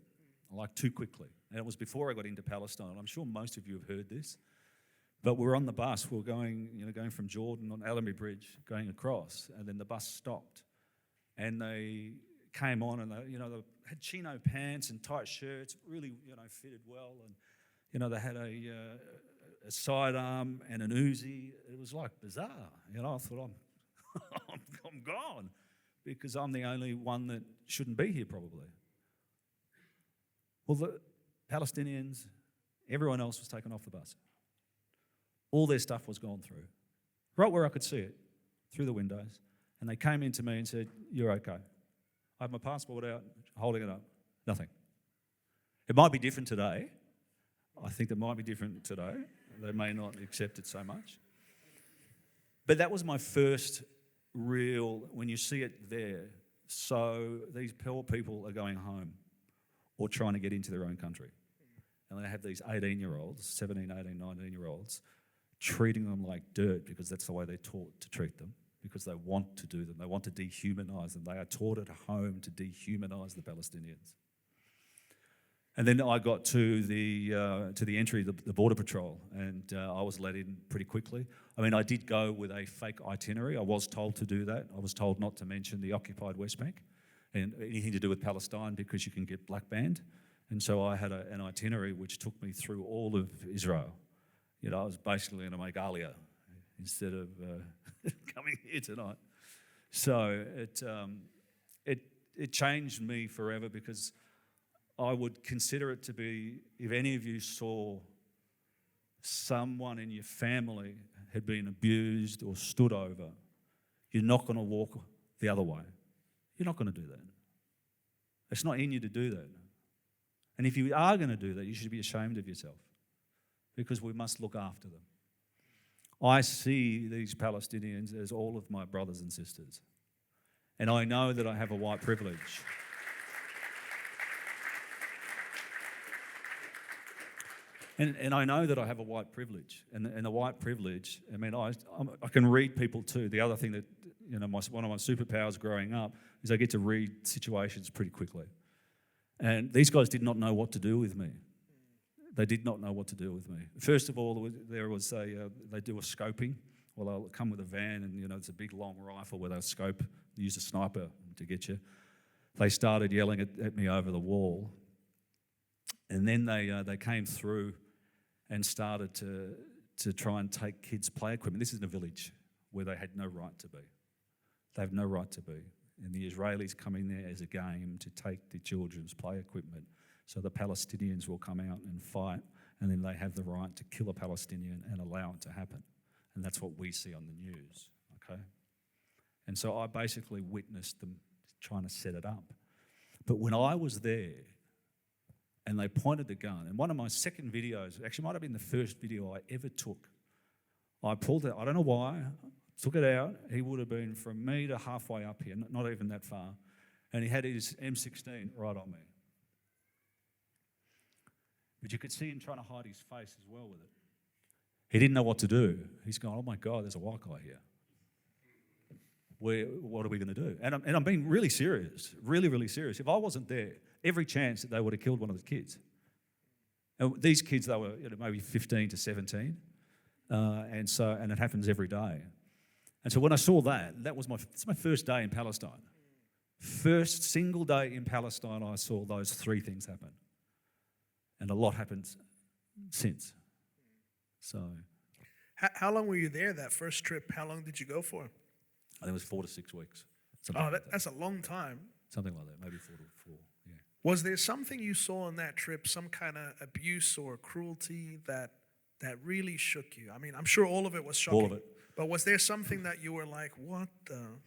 too quickly. And it was before I got into Palestine. I'm sure most of you have heard this. But we were on the bus. We were going from Jordan on Allenby Bridge, going across, and then the bus stopped. And they came on, and they had chino pants and tight shirts, really, fitted well. And They had a sidearm and an Uzi. It was like bizarre. I thought, I'm gone because I'm the only one that shouldn't be here probably. Well, the Palestinians, everyone else was taken off the bus. All their stuff was gone through, right where I could see it, through the windows. And they came in to me and said, "You're okay." I have my passport out, holding it up. Nothing. It might be different today. I think it might be different today. They may not accept it so much. But that was my first real, when you see it there, so these poor people are going home or trying to get into their own country. And they have these 18-year-olds, 17, 18, 19-year-olds, treating them like dirt because that's the way they're taught to treat them, because they want to do them. They want to dehumanise them. They are taught at home to dehumanise the Palestinians. And then I got to the entry, the border patrol, and I was let in pretty quickly. I mean, I did go with a fake itinerary. I was told to do that. I was told not to mention the occupied West Bank and anything to do with Palestine because you can get black banned. And so I had an itinerary which took me through all of Israel. I was basically going to make Aliyah instead of coming here tonight. So it changed me forever, because I would consider it to be, if any of you saw someone in your family had been abused or stood over, you're not going to walk the other way. You're not going to do that. It's not in you to do that. And if you are going to do that, you should be ashamed of yourself, because we must look after them. I see these Palestinians as all of my brothers and sisters. And I know that I have a white privilege. And I know that I have a white privilege. And the white privilege, I mean, I can read people too. The other thing that, one of my superpowers growing up is I get to read situations pretty quickly. And these guys did not know what to do with me. They did not know what to do with me. First of all, there was they do a scoping. Well, they'll come with a van, and it's a big long rifle where they'll scope, use a sniper to get you. They started yelling at me over the wall, and then they came through and started to try and take kids' play equipment. This is in a village where they had no right to be. They have no right to be. And the Israelis come in there as a game to take the children's play equipment. So the Palestinians will come out and fight, and then they have the right to kill a Palestinian and allow it to happen. And that's what we see on the news, okay? And so I basically witnessed them trying to set it up. But when I was there and they pointed the gun, and one of my second videos, actually might have been the first video I ever took, I pulled it, I don't know why, took it out. He would have been from me to halfway up here, not even that far. And he had his M16 right on me. But you could see him trying to hide his face as well with it. He didn't know what to do. He's going, "Oh my God, there's a white guy here. What are we going to do?" And I'm being really serious, really, really serious. If I wasn't there, every chance that they would have killed one of the kids. And these kids, they were maybe 15 to 17. And it happens every day. And so when I saw that was my first day in Palestine. First single day in Palestine, I saw those three things happen. And a lot happened since. So. How long were you there that first trip? How long did you go for? I think it was 4 to 6 weeks. That's a long time. Something like that, maybe 4 to 4, yeah. Was there something you saw on that trip, some kind of abuse or cruelty that really shook you? I mean, I'm sure all of it was shocking. All of it. But was there something that you were like, what the?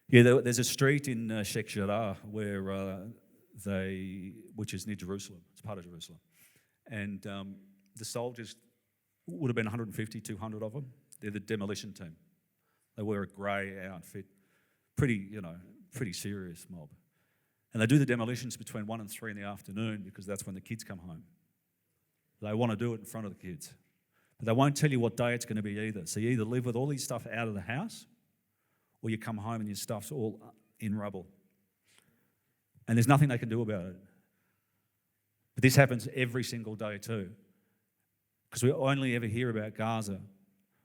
Yeah, there's a street in Shahada where which is near Jerusalem. It's part of Jerusalem. And the soldiers would have been 150, 200 of them. They're the demolition team. They wear a grey outfit. Pretty serious mob. And they do the demolitions between 1 and 3 in the afternoon because that's when the kids come home. They want to do it in front of the kids. But they won't tell you what day it's going to be either. So you either live with all these stuff out of the house, or you come home and your stuff's all in rubble. And there's nothing they can do about it. But this happens every single day too. Because we only ever hear about Gaza.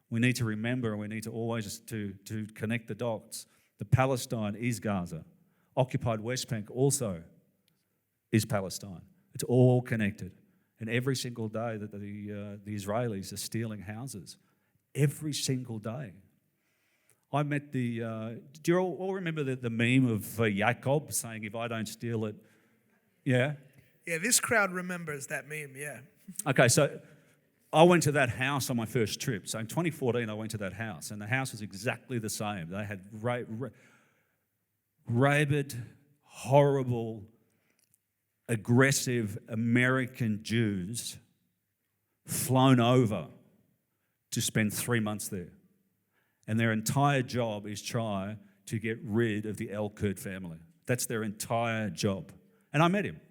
We need to remember, and we need to always to connect the dots. that Palestine is Gaza. Occupied West Bank also is Palestine. It's all connected. And every single day that the Israelis are stealing houses, every single day. I met do you all remember the meme of Jacob saying, if I don't steal it, yeah? Yeah, this crowd remembers that meme, yeah. Okay, so I went to that house on my first trip. So in 2014, I went to that house, and the house was exactly the same. They had rabid, horrible, aggressive American Jews flown over to spend 3 months there. And their entire job is try to get rid of the El-Kurd family. That's their entire job. And I met him.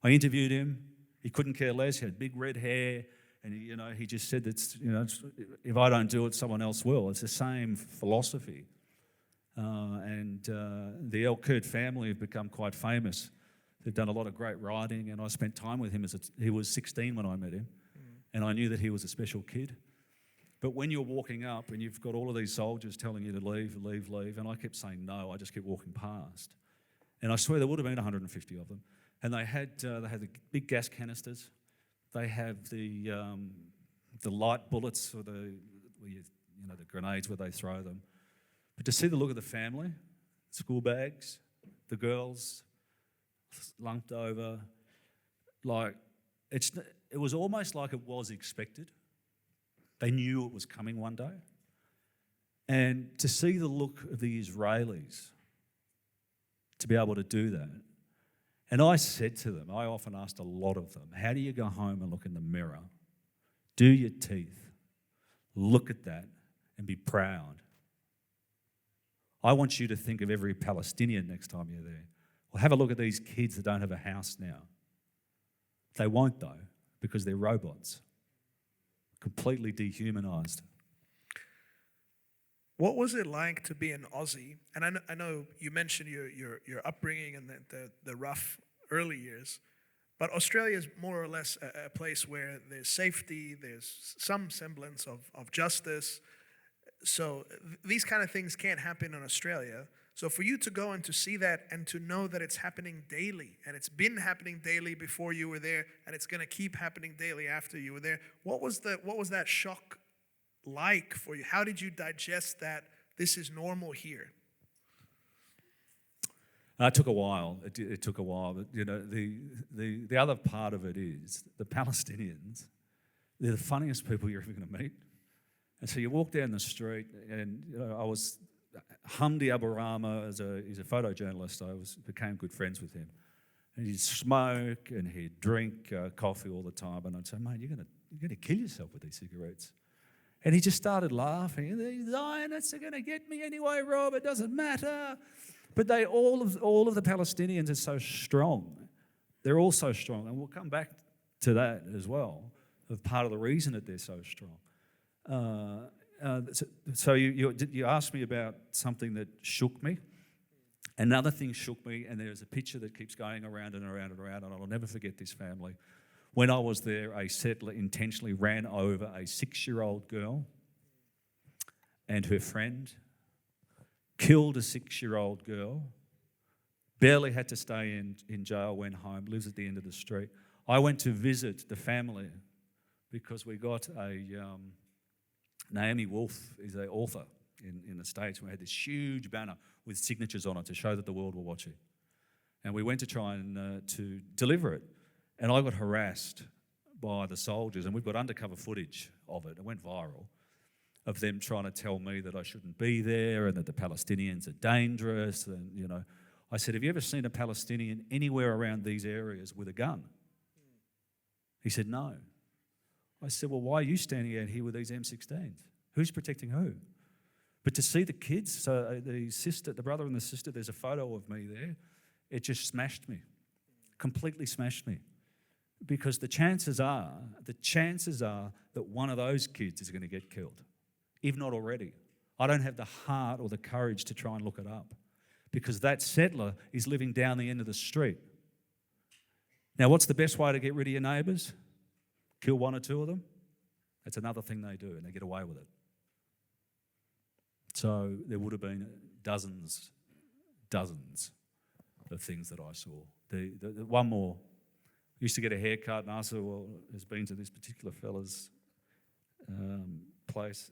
I interviewed him. He couldn't care less. He had big red hair. And, he just said that, if I don't do it, someone else will. It's the same philosophy. The El-Kurd family have become quite famous. They've done a lot of great writing, and I spent time with him. He was 16 when I met him, and I knew that he was a special kid. But when you're walking up and you've got all of these soldiers telling you to leave, and I kept saying no, I just kept walking past. And I swear there would have been 150 of them. And they had the big gas canisters. They have the light bullets, or the grenades where they throw them. But to see the look of the family, school bags, the girls lumped over, it was almost like it was expected. They knew it was coming one day. And to see the look of the Israelis, to be able to do that. And I said to them, I often asked a lot of them, how do you go home and look in the mirror, do your teeth, look at that and be proud? I want you to think of every Palestinian next time you're there. Well, have a look at these kids that don't have a house now. They won't, though, because they're robots, completely dehumanised. What was it like to be an Aussie? And I know you mentioned your upbringing and the rough early years, but Australia is more or less a place where there's safety, there's some semblance of justice. So these kind of things can't happen in Australia. So for you to go and to see that and to know that it's happening daily, and it's been happening daily before you were there, and it's going to keep happening daily after you were there, what was that shock like for you? How did you digest that this is normal here? It took a while. It took a while. But, the other part of it is the Palestinians, they're the funniest people you're ever going to meet. And so you walk down the street, and I was Hamdi Aburama, he's a photojournalist. I became good friends with him. And he'd smoke and he'd drink coffee all the time. And I'd say, mate, you're gonna kill yourself with these cigarettes. And he just started laughing. These Zionists are going to get me anyway, Rob. It doesn't matter. But all of the Palestinians are so strong. They're all so strong, and we'll come back to that as well. Of part of the reason that they're so strong. So you asked me about something that shook me. Another thing shook me, and there's a picture that keeps going around and around and around, and I'll never forget this family. When I was there, a settler intentionally ran over a 6-year-old girl and her friend, killed a 6-year-old girl, barely had to stay in jail, went home, lives at the end of the street. I went to visit the family because we got Naomi Wolf is an author in the States. We had this huge banner with signatures on it to show that the world were watching. And we went to try and to deliver it. And I got harassed by the soldiers, and we've got undercover footage of it. It went viral, of them trying to tell me that I shouldn't be there and that the Palestinians are dangerous. And, I said, have you ever seen a Palestinian anywhere around these areas with a gun? He said, no. I said, well, why are you standing out here with these M16s? Who's protecting who? But to see the kids, so the brother and the sister, there's a photo of me there, it just smashed me, completely smashed me. Because the chances are that one of those kids is going to get killed, if not already. I don't have the heart or the courage to try and look it up, because that settler is living down the end of the street. Now, what's the best way to get rid of your neighbours? Kill one or two of them? That's another thing they do, and they get away with it. So there would have been dozens of things that I saw. The one more used to get a haircut, and Asa has been to this particular fella's place.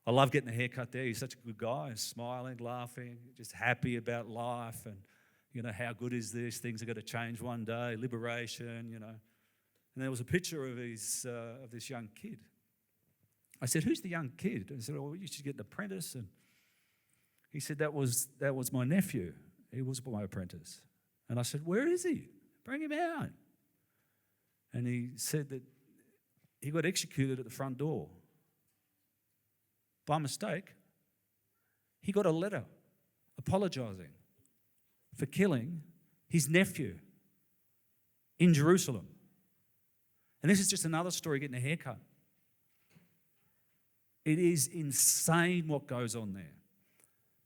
I love getting a haircut there. He's such a good guy, smiling, laughing, just happy about life, and how good is this? Things are going to change one day, liberation, And there was a picture of this young kid. I said, "Who's the young kid?" I said, "Oh, you should get an apprentice." And he said, that was my nephew. He was my apprentice. And I said, "Where is he? Bring him out." And he said that he got executed at the front door. By mistake, he got a letter apologising for killing his nephew in Jerusalem. And this is just another story, getting a haircut. It is insane what goes on there.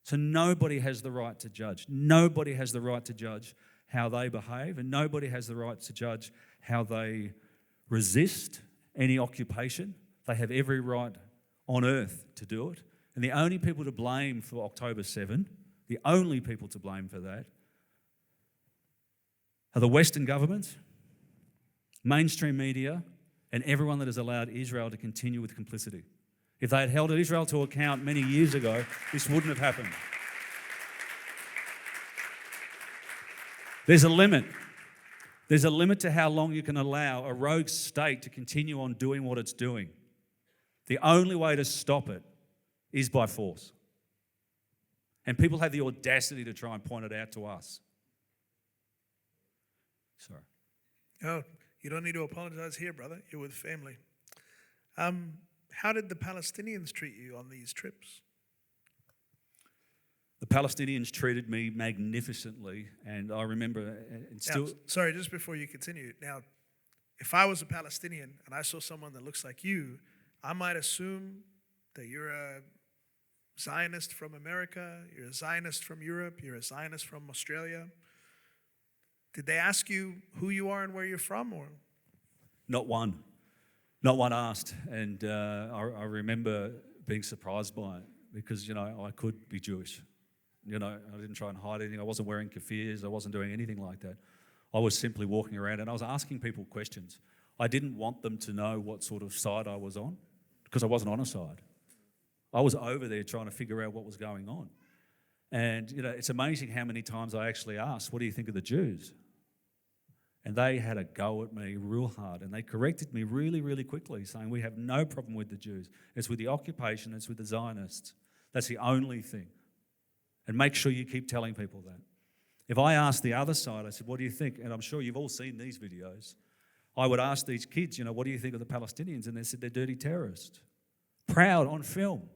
So nobody has the right to judge. Nobody has the right to judge how they behave, and nobody has the right to judge how they resist any occupation. They have every right on earth to do it. And the only people to blame for October 7, the only people to blame for that, are the Western government, mainstream media, and everyone that has allowed Israel to continue with complicity. If they had held Israel to account many years ago, this wouldn't have happened. There's a limit. There's a limit to how long you can allow a rogue state to continue on doing what it's doing. The only way to stop it is by force. And people have the audacity to try and point it out to us. Sorry. Oh, you don't need to apologize here, brother. You're with family. How did the Palestinians treat you on these trips? The Palestinians treated me magnificently, and I remember, and still... Now, sorry, just before you continue. Now, if I was a Palestinian and I saw someone that looks like you, I might assume that you're a Zionist from America, you're a Zionist from Europe, you're a Zionist from Australia. Did they ask you who you are and where you're from, or? Not one. Not one asked, and I remember being surprised by it because, I could be Jewish. I didn't try and hide anything. I wasn't wearing kafirs. I wasn't doing anything like that. I was simply walking around and I was asking people questions. I didn't want them to know what sort of side I was on because I wasn't on a side. I was over there trying to figure out what was going on. And, it's amazing how many times I actually asked, "What do you think of the Jews?" And they had a go at me real hard, and they corrected me really, really quickly, saying, "We have no problem with the Jews. It's with the occupation, it's with the Zionists. That's the only thing. And make sure you keep telling people that." If I asked the other side, I said, "What do you think?" And I'm sure you've all seen these videos. I would ask these kids, "What do you think of the Palestinians?" And they said, "They're dirty terrorists." Proud on film.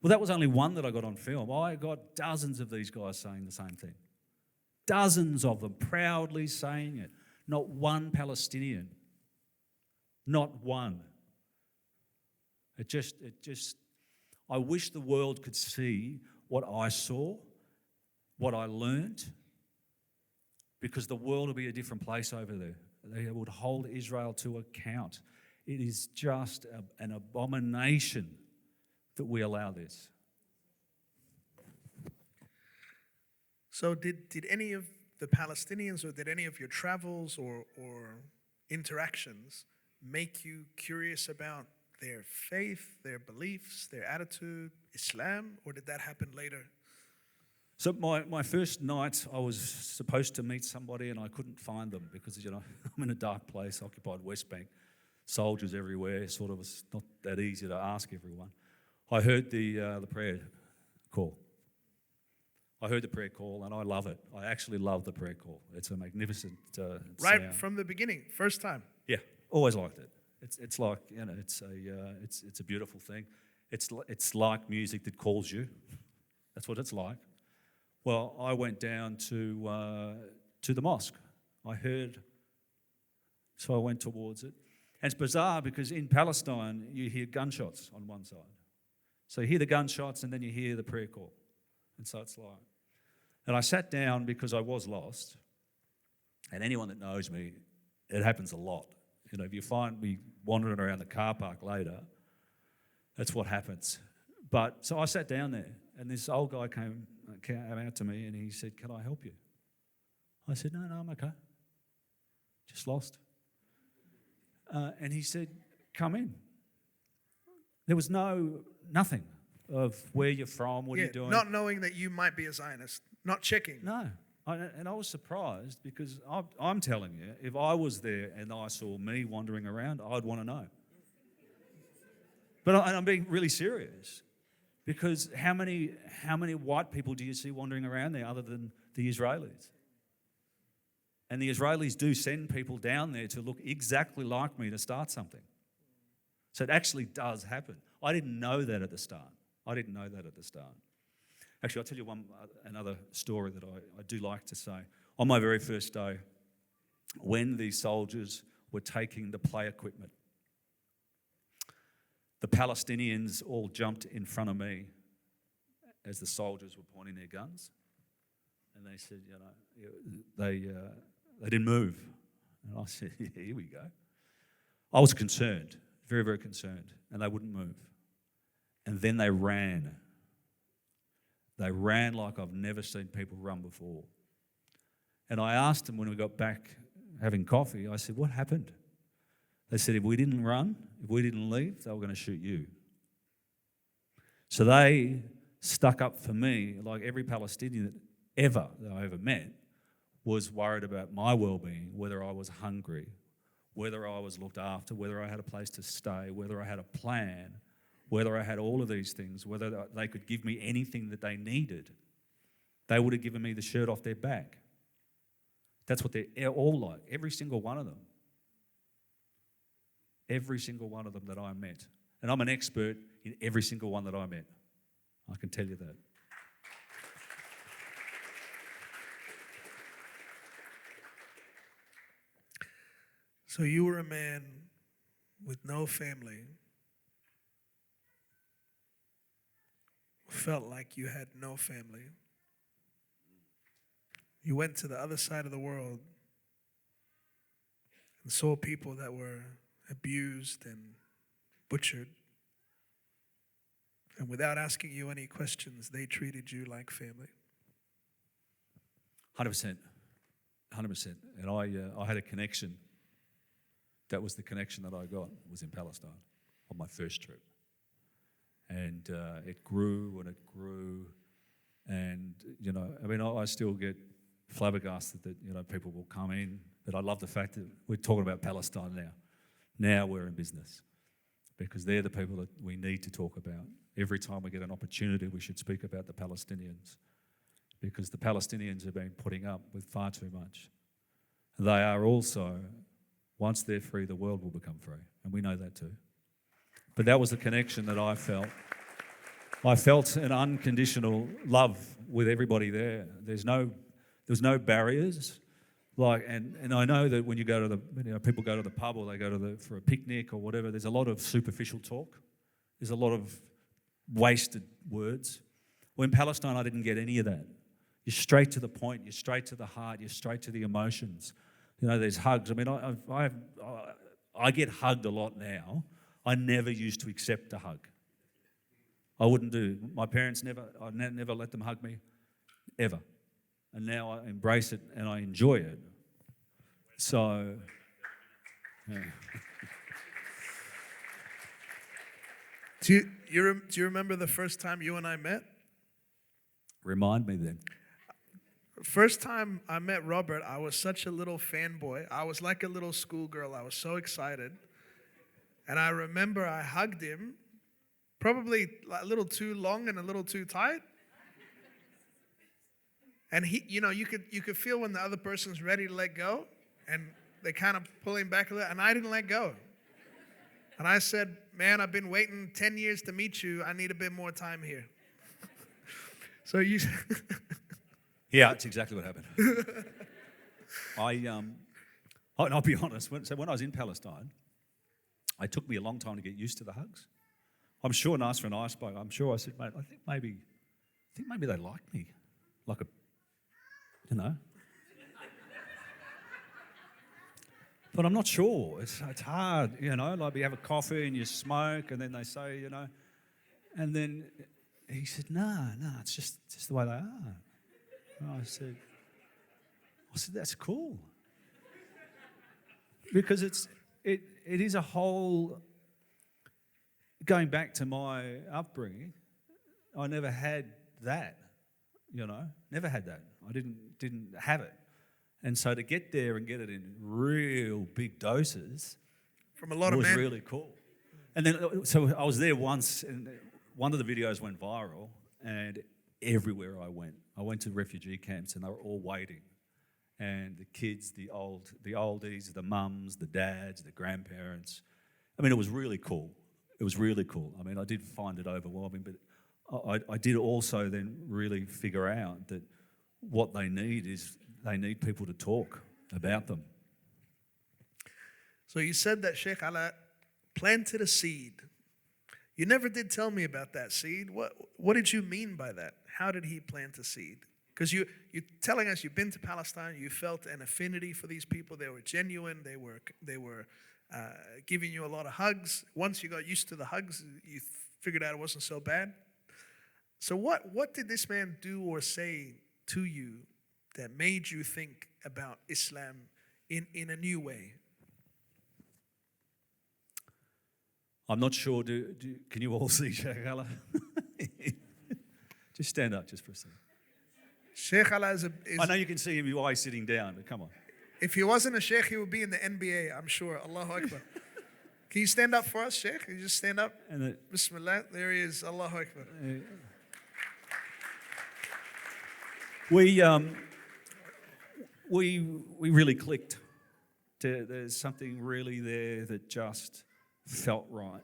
Well, that was only one that I got on film. I got dozens of these guys saying the same thing. Dozens of them proudly saying it. Not one Palestinian. Not one. It just, I wish the world could see what I saw, what I learned, because the world would be a different place over there. They would hold Israel to account. It is just an abomination that we allow this. So did any of the Palestinians or did any of your travels or interactions make you curious about their faith, their beliefs, their attitude, Islam, or did that happen later? So my first night, I was supposed to meet somebody and I couldn't find them because, I'm in a dark place, occupied West Bank, soldiers everywhere, sort of was not that easy to ask everyone. I heard the prayer call. I heard the prayer call and I love it. I actually love the prayer call. It's a magnificent right sound. From the beginning, first time. Yeah, always liked it. It's like, it's a beautiful thing. It's like music that calls you. That's what it's like. Well, I went down to the mosque. I heard, so I went towards it. And it's bizarre because in Palestine you hear gunshots on one side. So you hear the gunshots and then you hear the prayer call. And so it's like, and I sat down because I was lost. And anyone that knows me, it happens a lot. If you find me wandering around the car park later, that's what happens. But so I sat down there, and this old guy came out to me, and he said, "Can I help you?" I said, "No, I'm okay." just lost. And he said, come in. There was nothing of where you're from, what are you doing. Not knowing that you might be a Zionist, not checking. No. And I was surprised because I'm telling you, if I was there and I saw me wandering around, I'd want to know. But I'm being really serious, because how many white people do you see wandering around there other than the Israelis? And the Israelis do send people down there to look exactly like me to start something. So it actually does happen. I didn't know that at the start. Actually, I'll tell you another story that I do like to say. On my very first day, when the soldiers were taking the play equipment, the Palestinians all jumped in front of me as the soldiers were pointing their guns. And they said, they didn't move. And I said, yeah, here we go. I was concerned, very, very concerned, and they wouldn't move. And then they ran. They ran like I've never seen people run before. And I asked them when we got back having coffee, I said, what happened? They said, if we didn't run, if we didn't leave, they were going to shoot you. So they stuck up for me, like every Palestinian that I ever met was worried about my well-being, whether I was hungry, whether I was looked after, whether I had a place to stay, whether I had a plan, whether I had all of these things, whether they could give me anything that they needed. They would have given me the shirt off their back. That's what they're all like, every single one of them. Every single one of them that I met. And I'm an expert in every single one that I met. I can tell you that. So you were a man with no family, felt like you had no family. You went to the other side of the world and saw people that were abused and butchered. And without asking you any questions, they treated you like family. 100%. And I had a connection. That was the connection that I got, was in Palestine on my first trip. And it grew and it grew. And, I still get flabbergasted that, people will come in. But I love the fact that we're talking about Palestine now. Now we're in business, because they're the people that we need to talk about. Every time we get an opportunity, we should speak about the Palestinians, because the Palestinians have been putting up with far too much. They are also, once they're free, the world will become free, and we know that too. But that was the connection that I felt. I felt an unconditional love with everybody there. There was no barriers. And I know that when you go to people go to the pub or they go for a picnic or whatever, there's a lot of superficial talk. There's a lot of wasted words. Well, in Palestine, I didn't get any of that. You're straight to the point. You're straight to the heart. You're straight to the emotions. There's hugs. I get hugged a lot now. I never used to accept a hug. I wouldn't do. My parents I never let them hug me, ever. And now I embrace it and I enjoy it. So, yeah. Do you remember the first time you and I met? Remind me then. First time I met Robert, I was such a little fanboy. I was like a little schoolgirl. I was so excited. And I remember I hugged him, probably a little too long and a little too tight. And he, you could feel when the other person's ready to let go, and they kind of pull him back a little, and I didn't let go. And I said, man, I've been waiting 10 years to meet you. I need a bit more time here. So you... Yeah, that's exactly what happened. I'll be honest. When I was in Palestine, it took me a long time to get used to the hugs. I'm sure Nasser and I spoke. I'm sure I said, mate, I think maybe they like me, like a. But I'm not sure. It's hard, like we have a coffee and you smoke, and then they say, and then he said, no, it's just the way they are. And I said, that's cool. Because it is a whole, going back to my upbringing, I never had that, never had that. I didn't have it. And so to get there and get it in real big doses From a lot of was men. really cool. And then, so I was there once, and one of the videos went viral, and everywhere I went to refugee camps, and they were all waiting. And the kids, the oldies, the mums, the dads, the grandparents. I mean, it was really cool. It was really cool. I mean, I did find it overwhelming, but I did also then really figure out that what they need is they need people to talk about them. So you said that Sheikh Ala planted a seed. You never did tell me about that seed. What did you mean by that? How did he plant a seed? Because you're telling us you've been to Palestine, you felt an affinity for these people. They were genuine. They were giving you a lot of hugs. Once you got used to the hugs, you figured out it wasn't so bad. So what did this man do or say to you that made you think about Islam in a new way? I'm not sure. Can you all see Shahada? Just stand up just for a second. Sheikh Ala is I know you can see him while he's sitting down, but come on. If he wasn't a sheikh, he would be in the NBA, I'm sure. Allahu Akbar. Can you stand up for us, Sheikh? Can you just stand up? Bismillah. There he is. Allahu Akbar. We really clicked. There's something really there that just felt right.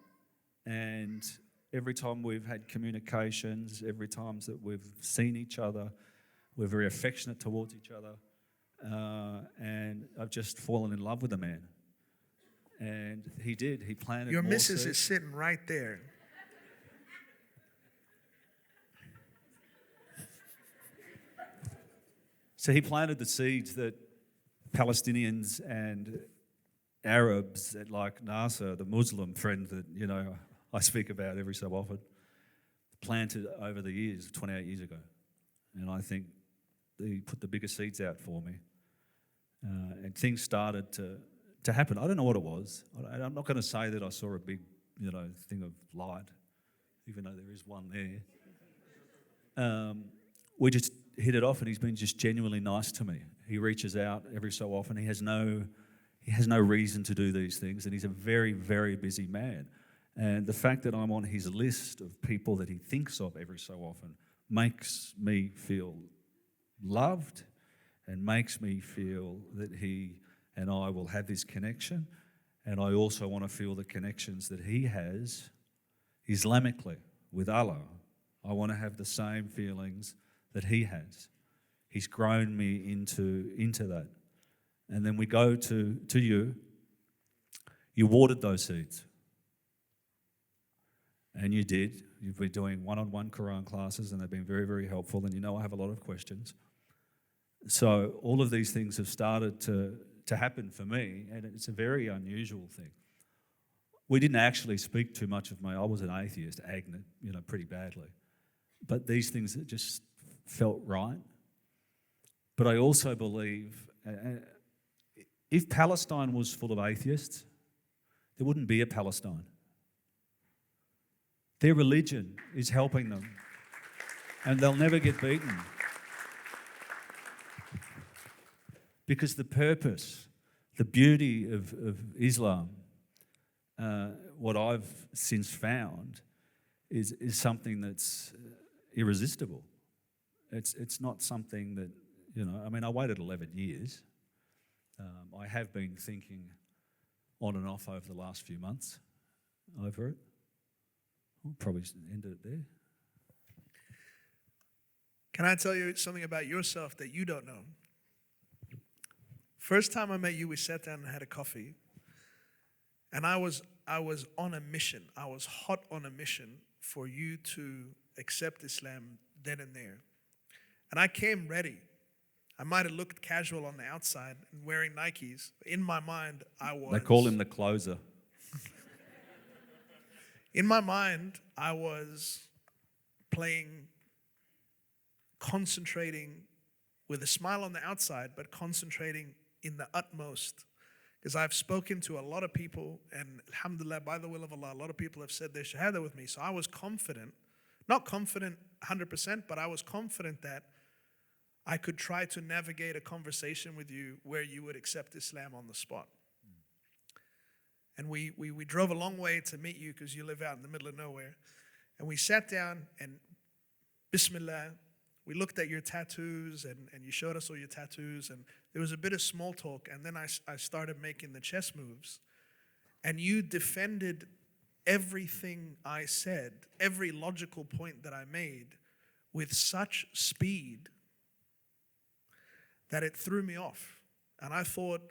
And every time we've had communications, every time that we've seen each other, we're very affectionate towards each other. And I've just fallen in love with the man. And he did. He planted Your more missus seeds. is sitting right there. So he planted the seeds that Palestinians and Arabs, like Nasser, the Muslim friend that, I speak about every so often, planted over the years, 28 years ago. And I think he put the biggest seeds out for me. And things started to happen. I don't know what it was. I'm not going to say that I saw a big, thing of light, even though there is one there. We just hit it off, and he's been just genuinely nice to me. He reaches out every so often. He has no reason to do these things, and he's a very, very busy man. And the fact that I'm on his list of people that he thinks of every so often makes me feel loved and makes me feel that he and I will have this connection. And I also want to feel the connections that he has Islamically with Allah. I want to have the same feelings that he has. He's grown me into that. And then we go to you. You watered those seeds. And you did. You've been doing one-on-one Quran classes, and they've been very, very helpful. And I have a lot of questions. So all of these things have started to happen for me, and it's a very unusual thing. We didn't actually speak too much of I was an atheist, agnostic, pretty badly. But these things that just felt right. But I also believe if Palestine was full of atheists, there wouldn't be a Palestine. Their religion is helping them, and they'll never get beaten. Because the purpose, the beauty of Islam, what I've since found, is something that's irresistible. It's not something that, I waited 11 years. I have been thinking on and off over the last few months over it. We'll probably end it there. Can I tell you something about yourself that you don't know? First time I met you, we sat down and had a coffee. And I was on a mission. I was hot on a mission for you to accept Islam then and there. And I came ready. I might have looked casual on the outside and wearing Nikes. In my mind, I was... They call him the closer. In my mind, I was playing, concentrating with a smile on the outside, but concentrating in the utmost, Because I've spoken to a lot of people, and alhamdulillah, by the will of Allah, a lot of people have said their Shahada with me. So I was confident, not confident 100%, but I was confident that I could try to navigate a conversation with you where you would accept Islam on the spot. And we drove a long way to meet you because you live out in the middle of nowhere. And we sat down and Bismillah, we looked at your tattoos and you showed us all your tattoos. And there was a bit of small talk. And then I started making the chess moves. And you defended everything I said, every logical point that I made with such speed that it threw me off. And I thought,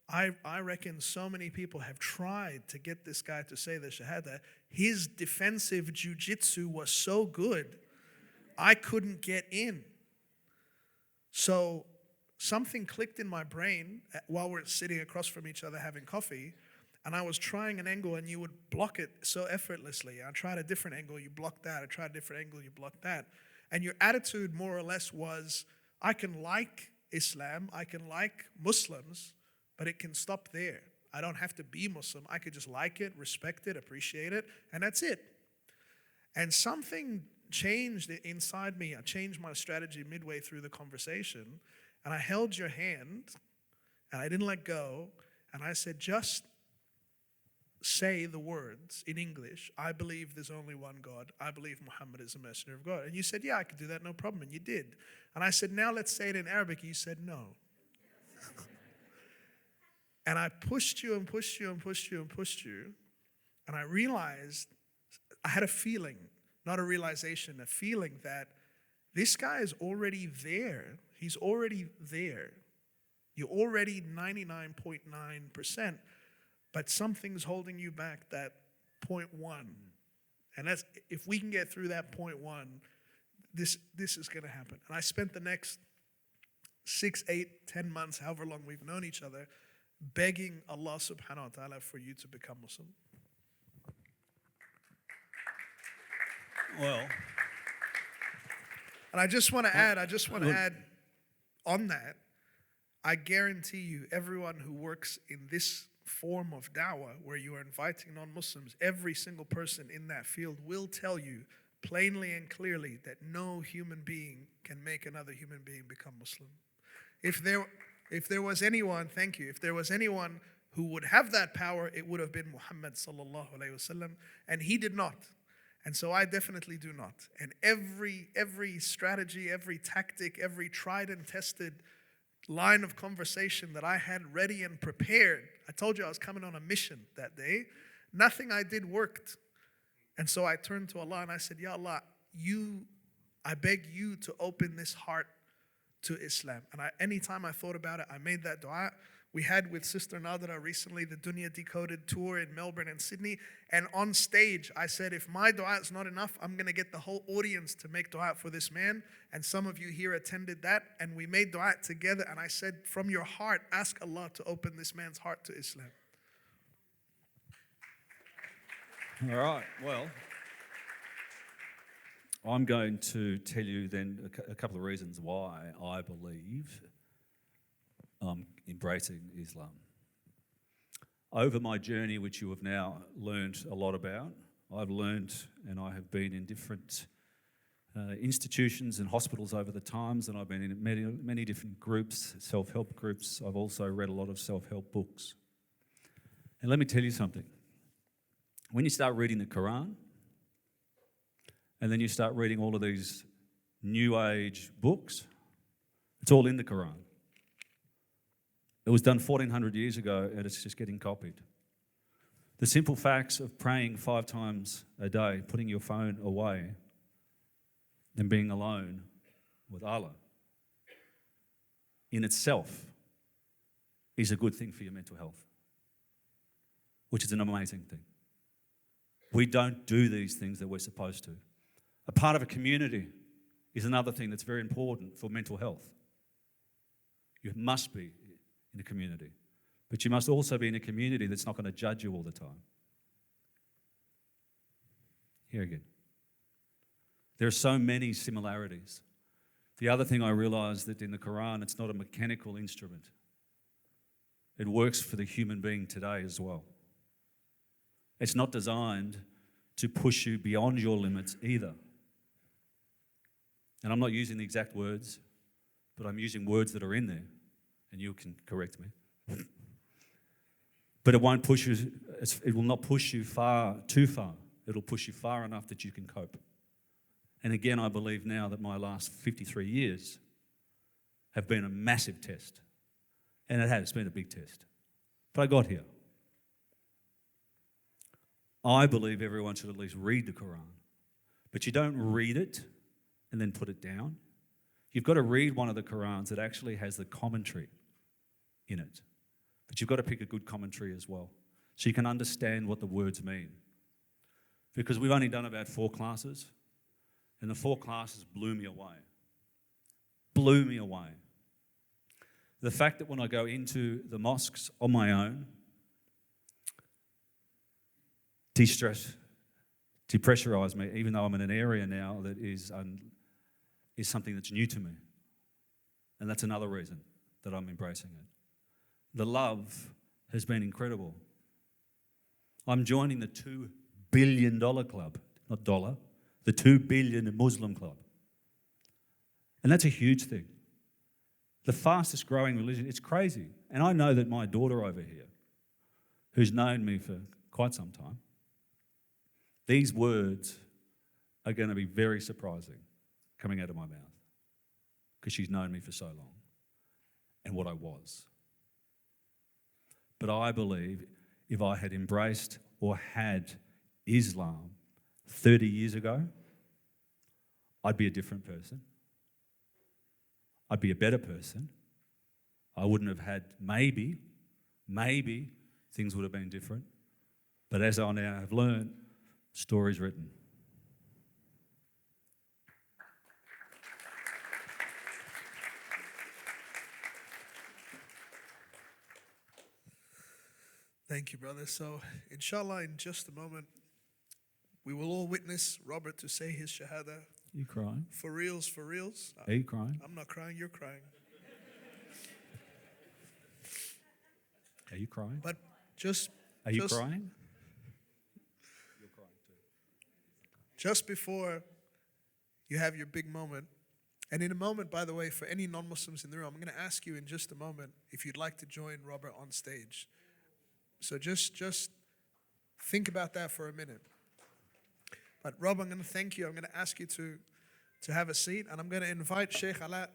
I reckon so many people have tried to get this guy to say the Shahada. His defensive jiu-jitsu was so good, I couldn't get in. So something clicked in my brain while we're sitting across from each other having coffee, and I was trying an angle and you would block it so effortlessly. I tried a different angle, you blocked that. I tried a different angle, you blocked that. And your attitude more or less was, I can like Islam, I can like Muslims, but it can stop there. I don't have to be Muslim. I could just like it, respect it, appreciate it, and that's it. And something changed inside me. I changed my strategy midway through the conversation, and I held your hand, and I didn't let go, and I said, just say the words in English, I believe there's only one God. I believe Muhammad is a messenger of God. And you said, yeah, I could do that, no problem, and you did. And I said, now let's say it in Arabic. And you said, no. And I pushed you and pushed you and pushed you and pushed you. And I realized, I had a feeling, not a realization, a feeling that this guy is already there. He's already there. You're already 99.9%, but something's holding you back that 0.1. And that's, if we can get through that 0.1, this is going to happen. And I spent the next 6, 8, 10 months, however long we've known each other, begging Allah subhanahu wa ta'ala for you to become Muslim. Well, and I just want to add on that, I guarantee you, everyone who works in this form of da'wah, where you are inviting non-Muslims, every single person in that field will tell you plainly and clearly that no human being can make another human being become Muslim. If there was anyone, thank you, if there was anyone who would have that power, it would have been Muhammad sallallahu alayhi wasallam, and he did not. And so I definitely do not. And every strategy, every tactic, every tried and tested line of conversation that I had ready and prepared, I told you I was coming on a mission that day, nothing I did worked. And so I turned to Allah and I said, Ya Allah, I beg you to open this heart to Islam. And anytime I thought about it, I made that dua. We had with Sister Nadra recently the Dunya Decoded tour in Melbourne and Sydney. And on stage, I said, if my dua is not enough, I'm going to get the whole audience to make dua for this man. And some of you here attended that. And we made dua together. And I said, from your heart, ask Allah to open this man's heart to Islam. all right, well, I'm going to tell you then a couple of reasons why I believe I'm embracing Islam. Over my journey, which you have now learned a lot about, I've learned and I have been in different institutions and hospitals over the times, and I've been in many different groups, self-help groups. I've also read a lot of self-help books. And let me tell you something. When you start reading the Quran, and then you start reading all of these New Age books, it's all in the Quran. It was done 1400 years ago, and it's just getting copied. The simple facts of praying 5 times a day, putting your phone away, and being alone with Allah, in itself is a good thing for your mental health, which is an amazing thing. We don't do these things that we're supposed to. A part of a community is another thing that's very important for mental health. You must be in a community, but you must also be in a community that's not going to judge you all the time. Here again. There are so many similarities. The other thing I realized that in the Quran, it's not a mechanical instrument. It works for the human being today as well. It's not designed to push you beyond your limits either. And I'm not using the exact words, but I'm using words that are in there, and you can correct me. But it won't push you, it will not push you too far. It'll push you far enough that you can cope. And again, I believe now that my last 53 years have been a massive test. And it has been a big test. But I got here. I believe everyone should at least read the Quran. But you don't read it and then put it down. You've got to read one of the Qurans that actually has the commentary in it. But you've got to pick a good commentary as well, so you can understand what the words mean. Because we've only done about 4 classes, and the 4 classes blew me away. Blew me away. The fact that when I go into the mosques on my own, de-stress, depressurize me, even though I'm in an area now that is something that's new to me. And that's another reason that I'm embracing it. The love has been incredible. I'm joining the $2 billion club, not dollar, the 2 billion Muslim club. And that's a huge thing. The fastest growing religion, it's crazy. And I know that my daughter over here, who's known me for quite some time, these words are going to be very surprising coming out of my mouth, because she's known me for so long and what I was. But I believe if I had embraced or had Islam 30 years ago, I'd be a different person. I'd be a better person. I wouldn't have had, maybe things would have been different. But as I now have learned, story's written. Thank you, brother. So, inshallah, in just a moment, we will all witness Robert to say his Shahada. You crying? For reals, for reals. Are you crying? I'm not crying, you're crying. Are you crying? But just... Are you crying? You're crying too. Just before you have your big moment, and in a moment, by the way, for any non-Muslims in the room, I'm going to ask you in just a moment if you'd like to join Robert on stage. So just think about that for a minute. But Rob, I'm going to thank you. I'm going to ask you to have a seat, and I'm going to invite Sheikh Ala,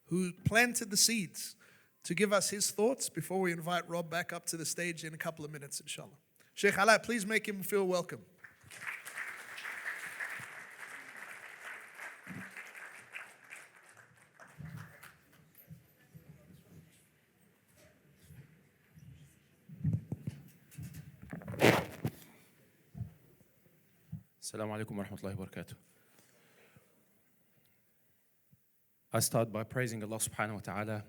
who planted the seeds, to give us his thoughts before we invite Rob back up to the stage in a couple of minutes, inshallah. Sheikh Ala, please make him feel welcome. Assalamu alaikum wa rahmatullahi wa barakatuh. I start by praising Allah subhanahu wa ta'ala,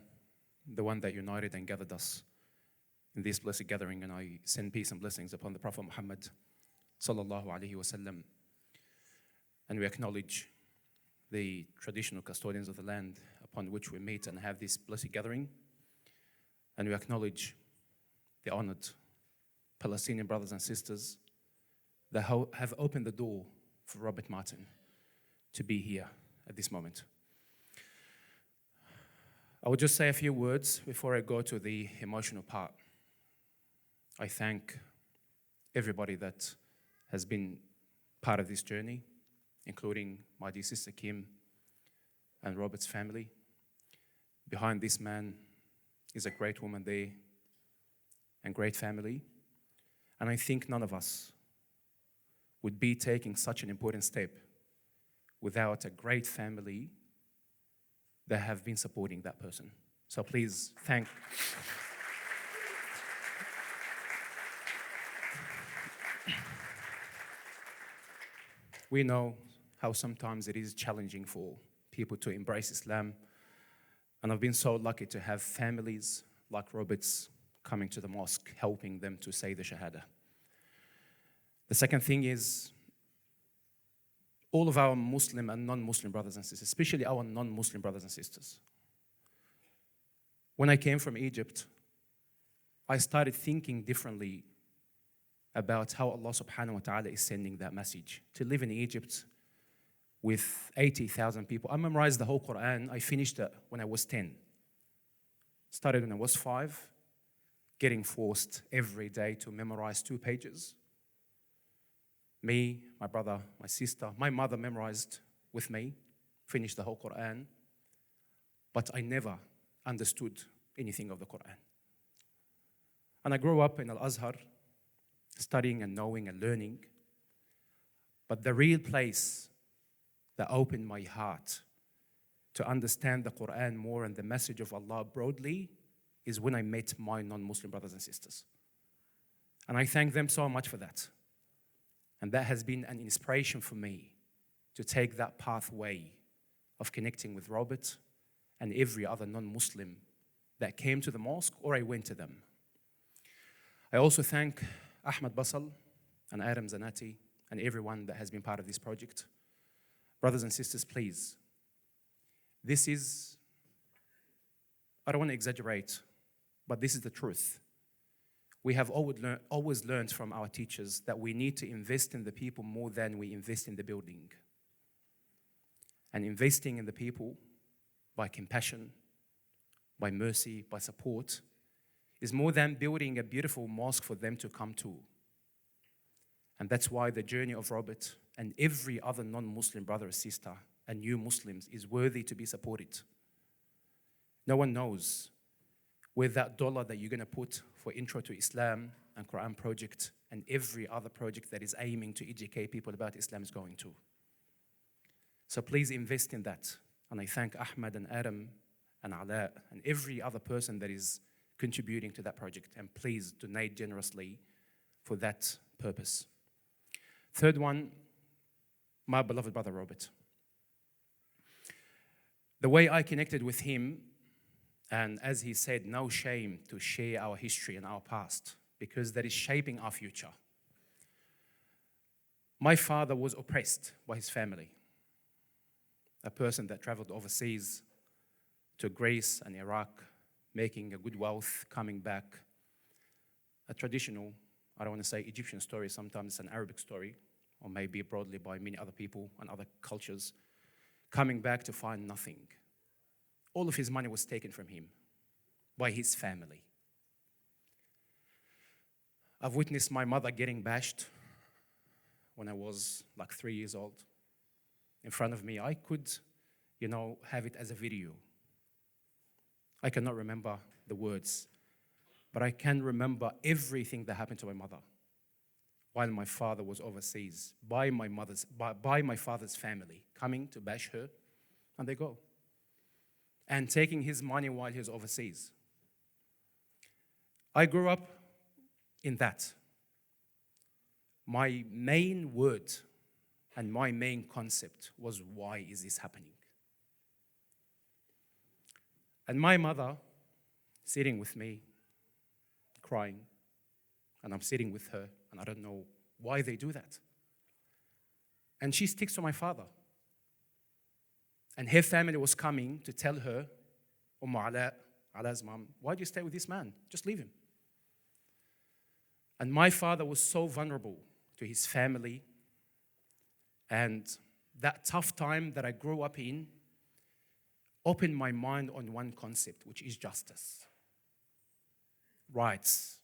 the one that united and gathered us in this blessed gathering, and I send peace and blessings upon the Prophet Muhammad sallallahu alaihi wasallam. And we acknowledge the traditional custodians of the land upon which we meet and have this blessed gathering. And we acknowledge the honored Palestinian brothers and sisters that have opened the door for Robert Martin to be here at this moment. I will just say a few words before I go to the emotional part. I thank everybody that has been part of this journey, including my dear sister Kim and Robert's family. Behind this man is a great woman there and great family. And I think none of us would be taking such an important step without a great family that have been supporting that person. So please thank. We know how sometimes it is challenging for people to embrace Islam. And I've been so lucky to have families like Robert's coming to the mosque, helping them to say the Shahada. The second thing is, all of our Muslim and non-Muslim brothers and sisters, especially our non-Muslim brothers and sisters. When I came from Egypt, I started thinking differently about how Allah subhanahu wa ta'ala is sending that message. To live in Egypt with 80,000 people. I memorized the whole Quran. I finished it when I was 10. Started when I was 5, getting forced every day to memorize 2 pages. Me, my brother, my sister, my mother memorized with me, finished the whole Quran, but I never understood anything of the Quran. And I grew up in Al-Azhar, studying and knowing and learning, but the real place that opened my heart to understand the Quran more and the message of Allah broadly is when I met my non-Muslim brothers and sisters. And I thank them so much for that. And that has been an inspiration for me to take that pathway of connecting with Robert and every other non-Muslim that came to the mosque or I went to them. I also thank Ahmad Bassal and Adam Zanati and everyone that has been part of this project. Brothers and sisters, please, this is, I don't want to exaggerate, but this is the truth. We have always learned from our teachers that we need to invest in the people more than we invest in the building. And investing in the people by compassion, by mercy, by support, is more than building a beautiful mosque for them to come to. And that's why the journey of Robert and every other non-Muslim brother or sister and new Muslims is worthy to be supported. No one knows where that dollar that you're going to put for Intro to Islam and Quran project and every other project that is aiming to educate people about Islam is going to. So please invest in that. And I thank Ahmed and Adam and Ala and every other person that is contributing to that project. And please donate generously for that purpose. Third one, my beloved brother Robert. The way I connected with him, and as he said, no shame to share our history and our past, because that is shaping our future. My father was oppressed by his family, a person that traveled overseas to Greece and Iraq, making a good wealth, coming back. A traditional, I don't want to say Egyptian story, sometimes it's an Arabic story, or maybe broadly by many other people and other cultures, coming back to find nothing. All of his money was taken from him by his family. I've witnessed my mother getting bashed when I was like 3 years old in front of me. I could, have it as a video. I cannot remember the words, but I can remember everything that happened to my mother while my father was overseas, by my father's family, coming to bash her, and they go. And taking his money while he was overseas. I grew up in that. My main word and my main concept was, why is this happening? And my mother, sitting with me, crying, and I'm sitting with her, and I don't know why they do that. And she sticks to my father. And her family was coming to tell her, Ala's mom, why do you stay with this man? Just leave him. And my father was so vulnerable to his family. And that tough time that I grew up in opened my mind on one concept, which is justice. Rights.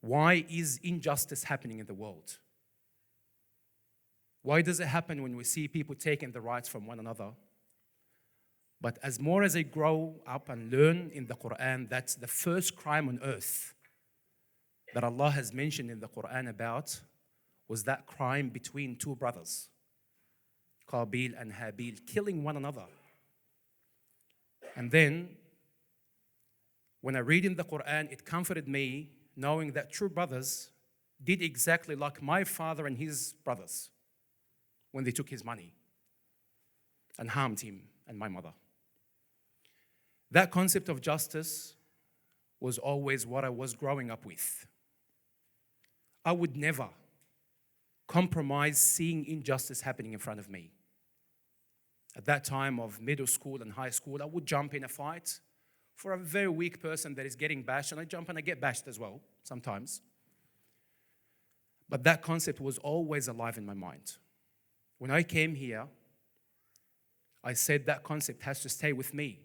Why is injustice happening in the world? Why does it happen when we see people taking the rights from one another? But as more as I grow up and learn in the Quran, that's the first crime on earth that Allah has mentioned in the Quran about was that crime between 2 brothers, Qabil and Habil, killing one another. And then, when I read in the Quran, it comforted me knowing that true brothers did exactly like my father and his brothers when they took his money and harmed him and my mother. That concept of justice was always what I was growing up with. I would never compromise seeing injustice happening in front of me. At that time of middle school and high school, I would jump in a fight for a very weak person that is getting bashed, and I jump and I get bashed as well sometimes. But that concept was always alive in my mind. When I came here, I said that concept has to stay with me.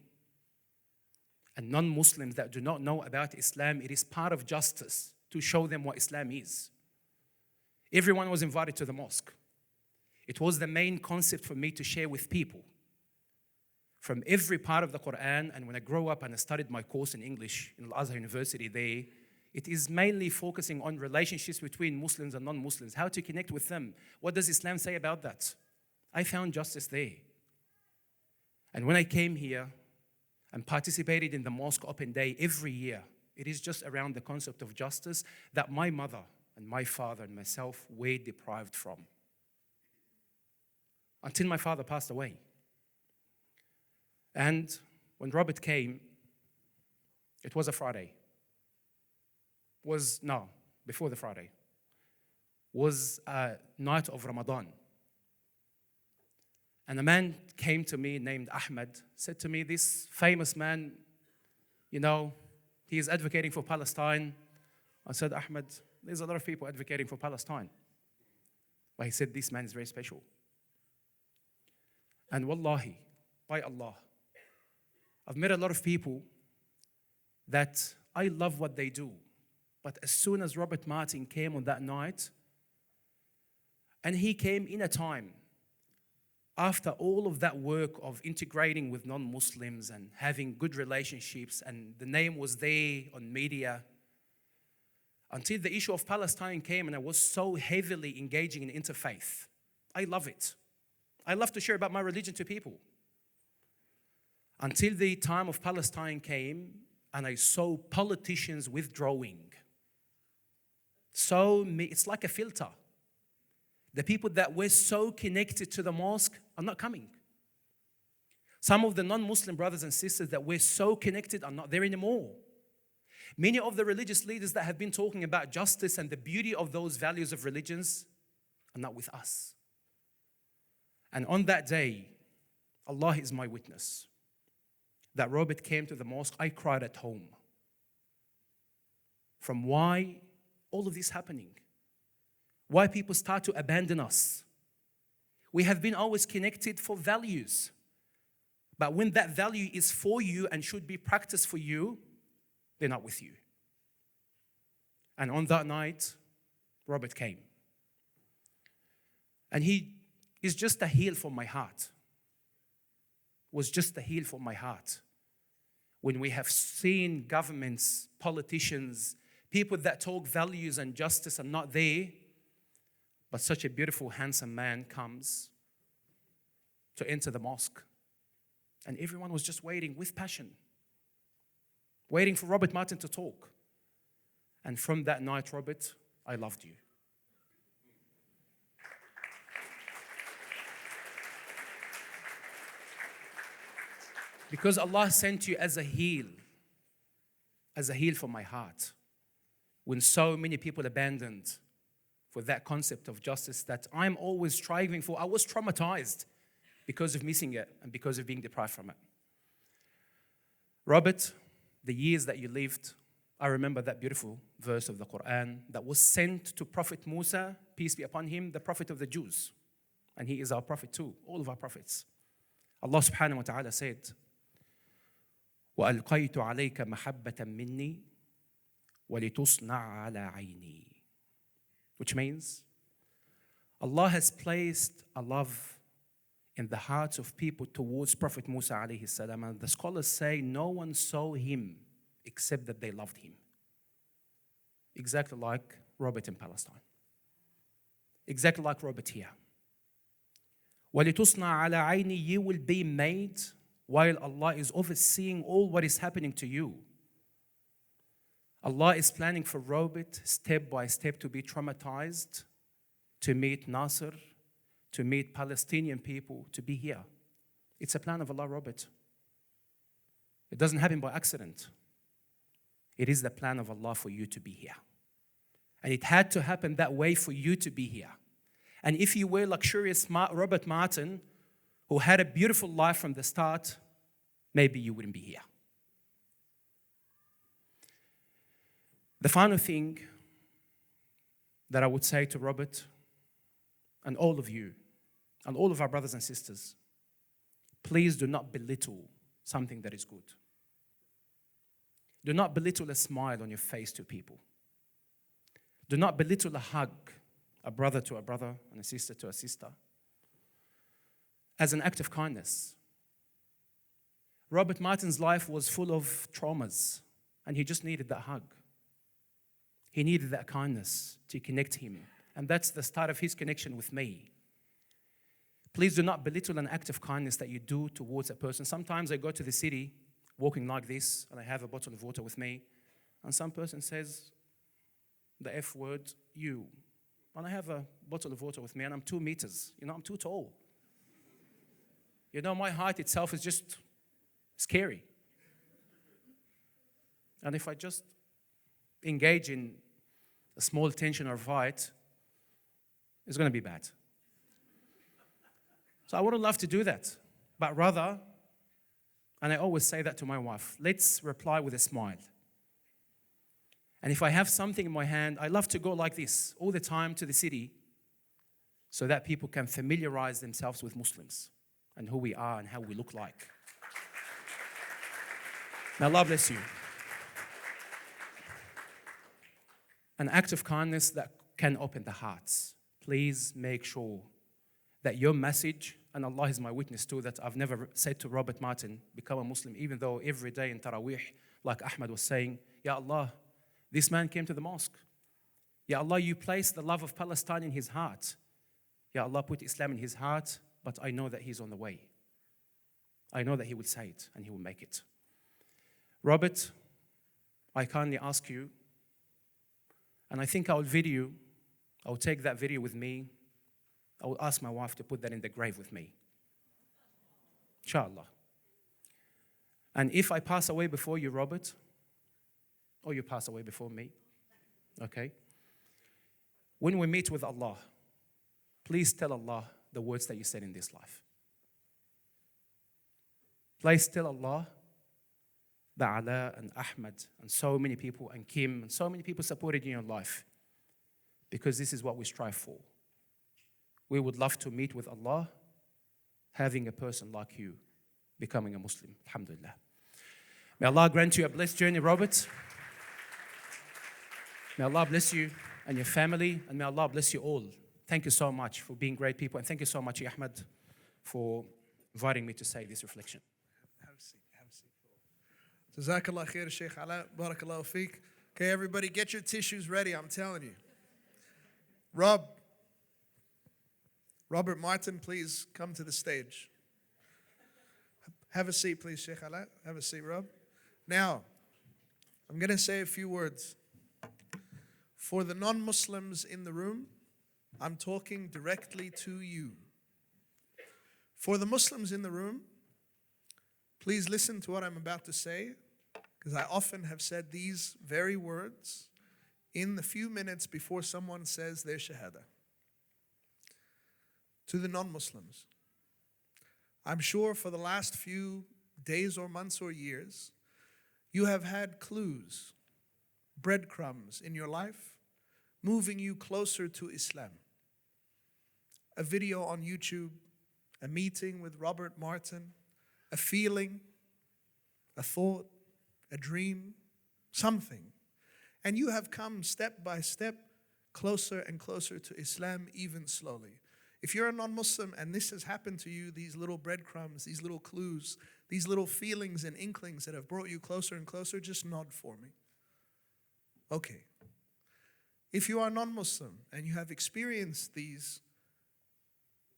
And non-Muslims that do not know about Islam, it is part of justice to show them what Islam is. Everyone was invited to the mosque. It was the main concept for me to share with people from every part of the Quran. And when I grew up and I studied my course in English in Al-Azhar University there, it is mainly focusing on relationships between Muslims and non-Muslims, how to connect with them. What does Islam say about that? I found justice there. And when I came here and participated in the mosque open day every year, it is just around the concept of justice that my mother and my father and myself were deprived from. Until my father passed away. And when Robert came, it was a Friday. Before the Friday. Was a night of Ramadan. And a man came to me named Ahmed, said to me, this famous man, he is advocating for Palestine. I said, Ahmed, there's a lot of people advocating for Palestine. But he said, this man is very special. And wallahi, by Allah, I've met a lot of people that I love what they do. But as soon as Robert Martin came on that night, and he came in a time after all of that work of integrating with non-Muslims and having good relationships, and the name was there on media, until the issue of Palestine came, and I was so heavily engaging in interfaith. I love it. I love to share about my religion to people. Until the time of Palestine came, and I saw politicians withdrawing. It's like a filter. The people that were so connected to the mosque are not coming. Some of the non-Muslim brothers and sisters that were so connected are not there anymore. Many of the religious leaders that have been talking about justice and the beauty of those values of religions are not with us. And on that day, Allah is my witness, that Robert came to the mosque, I cried at home. From why all of this happening? Why people start to abandon us? We have been always connected for values. But when that value is for you and should be practiced for you, they're not with you. And on that night, Robert came. And he is just a heal for my heart. Was just a heal for my heart. When we have seen governments, politicians, people that talk values and justice are not there, but such a beautiful, handsome man comes to enter the mosque. And everyone was just waiting with passion, waiting for Robert Martin to talk. And from that night, Robert, I loved you. Because Allah sent you as a heal for my heart. When so many people abandoned for that concept of justice that I'm always striving for, I was traumatized because of missing it and because of being deprived from it. Robert, the years that you lived, I remember that beautiful verse of the Quran that was sent to Prophet Musa, peace be upon him, the prophet of the Jews. And he is our prophet too, all of our prophets. Allah subhanahu wa ta'ala said, وَأَلْقَيْتُ عَلَيْكَ مَحَبَّةً مِّنِّي وَلِتُصْنَعَ عَلَى عَيْنِي. Which means, Allah has placed a love in the hearts of people towards Prophet Musa alayhi salam. And the scholars say no one saw him except that they loved him. Exactly like Robert in Palestine. Exactly like Robert here. وَلِتُصْنَعَ عَلَى عَيْنِي. You will be made while Allah is overseeing all what is happening to you. Allah is planning for Robert step by step to be traumatized, to meet Nasser, to meet Palestinian people, to be here. It's a plan of Allah, Robert. It doesn't happen by accident. It is the plan of Allah for you to be here. And it had to happen that way for you to be here. And if you were luxurious Robert Martin, who had a beautiful life from the start, maybe you wouldn't be here. The final thing that I would say to Robert and all of you and all of our brothers and sisters, please do not belittle something that is good. Do not belittle a smile on your face to people. Do not belittle a hug, a brother to a brother and a sister to a sister, as an act of kindness. Robert Martin's life was full of traumas, and he just needed that hug. He needed that kindness to connect him, and that's the start of his connection with me. Please do not belittle an act of kindness that you do towards a person. Sometimes I go to the city walking like this, and I have a bottle of water with me, and some person says the F word, you. And I have a bottle of water with me, and I'm 2 meters. I'm too tall. My height itself is just scary. And if I just engage in a small tension or fight, it's going to be bad. So I wouldn't love to do that. But rather, and I always say that to my wife, let's reply with a smile. And if I have something in my hand, I love to go like this all the time to the city so that people can familiarize themselves with Muslims and who we are and how we look like. May Allah bless you. An act of kindness that can open the hearts. Please make sure that your message, and Allah is my witness too, that I've never said to Robert Martin, become a Muslim, even though every day in Taraweeh, like Ahmed was saying, Ya Allah, this man came to the mosque. Ya Allah, you placed the love of Palestine in his heart. Ya Allah, put Islam in his heart, but I know that he's on the way. I know that he will say it and he will make it. Robert, I kindly ask you, and I think I'll take that video with me. I will ask my wife to put that in the grave with me. Inshallah. And if I pass away before you, Robert, or you pass away before me, okay? When we meet with Allah, please tell Allah the words that you said in this life. Please tell Allah that Ala and Ahmed and so many people and Kim and so many people supported you in your life, because this is what we strive for. We would love to meet with Allah, having a person like you becoming a Muslim. Alhamdulillah. May Allah grant you a blessed journey, Robert. May Allah bless you and your family, and may Allah bless you all. Thank you so much for being great people, and thank you so much, Ahmed, for inviting me to say this reflection. Have a seat. Jazakallah khair, Sheikh Ala. Barakallahu feek. Okay, everybody, get your tissues ready. I'm telling you. Robert Martin, please come to the stage. Have a seat, please, Sheikh Ala. Have a seat, Rob. Now, I'm going to say a few words. For the non-Muslims in the room, I'm talking directly to you. For the Muslims in the room, please listen to what I'm about to say, because I often have said these very words in the few minutes before someone says their Shahada. To the non-Muslims, I'm sure for the last few days or months or years, you have had clues, breadcrumbs in your life, moving you closer to Islam. A video on YouTube, a meeting with Robert Martin, a feeling, a thought, a dream, something. And you have come step by step closer and closer to Islam, even slowly. If you're a non-Muslim and this has happened to you, these little breadcrumbs, these little clues, these little feelings and inklings that have brought you closer and closer, just nod for me. Okay. If you are non-Muslim and you have experienced these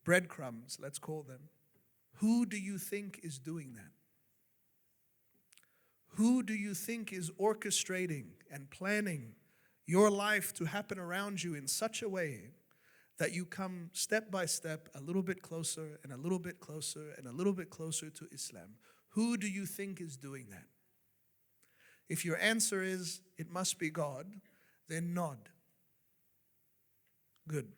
breadcrumbs, let's call them, who do you think is doing that? Who do you think is orchestrating and planning your life to happen around you in such a way that you come step by step a little bit closer and a little bit closer and a little bit closer to Islam? Who do you think is doing that? If your answer is, it must be God, then nod. Good.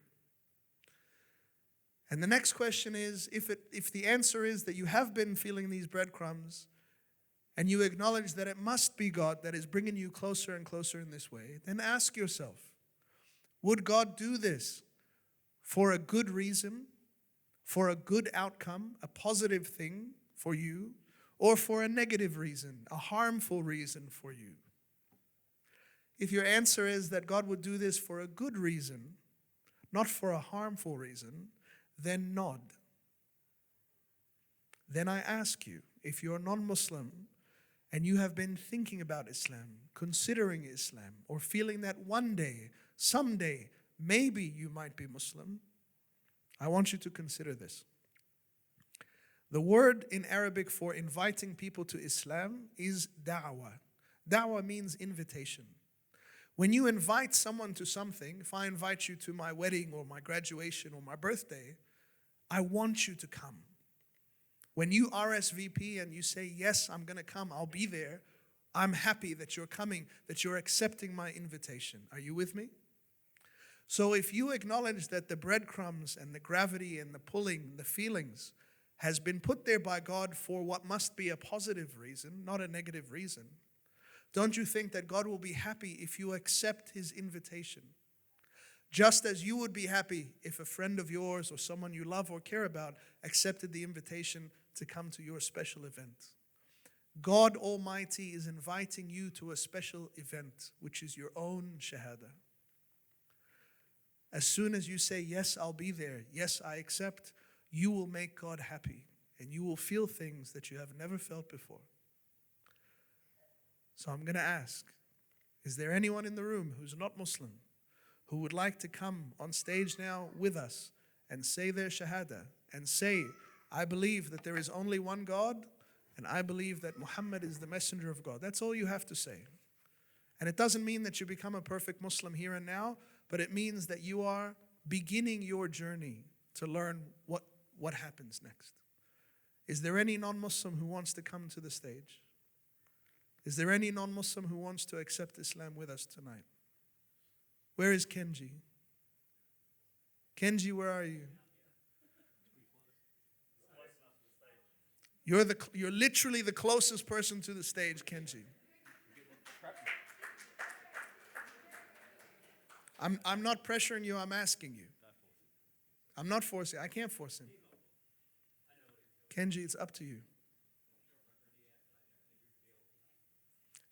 And the next question is, if the answer is that you have been feeling these breadcrumbs and you acknowledge that it must be God that is bringing you closer and closer in this way, then ask yourself, would God do this for a good reason, for a good outcome, a positive thing for you, or for a negative reason, a harmful reason for you? If your answer is that God would do this for a good reason, not for a harmful reason, then nod. Then I ask you, if you're non-Muslim and you have been thinking about Islam, considering Islam, or feeling that one day, someday, maybe you might be Muslim, I want you to consider this. The word in Arabic for inviting people to Islam is da'wah. Da'wah means invitation. When you invite someone to something, if I invite you to my wedding or my graduation or my birthday, I want you to come. When you RSVP and you say, yes, I'm going to come, I'll be there, I'm happy that you're coming, that you're accepting my invitation. Are you with me? So if you acknowledge that the breadcrumbs and the gravity and the pulling, the feelings, has been put there by God for what must be a positive reason, not a negative reason, don't you think that God will be happy if you accept His invitation? Just as you would be happy if a friend of yours or someone you love or care about accepted the invitation to come to your special event. God Almighty is inviting you to a special event, which is your own Shahada. As soon as you say, yes, I'll be there, yes, I accept, you will make God happy and you will feel things that you have never felt before. So I'm going to ask, is there anyone in the room who's not Muslim who would like to come on stage now with us and say their Shahada and say, I believe that there is only one God and I believe that Muhammad is the messenger of God. That's all you have to say. And it doesn't mean that you become a perfect Muslim here and now, but it means that you are beginning your journey to learn what happens next. Is there any non-Muslim who wants to come to the stage? Is there any non-Muslim who wants to accept Islam with us tonight? Where is Kenji? Kenji, where are you? You're literally the closest person to the stage, Kenji. I'm not pressuring you, I'm asking you. I'm not forcing, I can't force him. Kenji, it's up to you.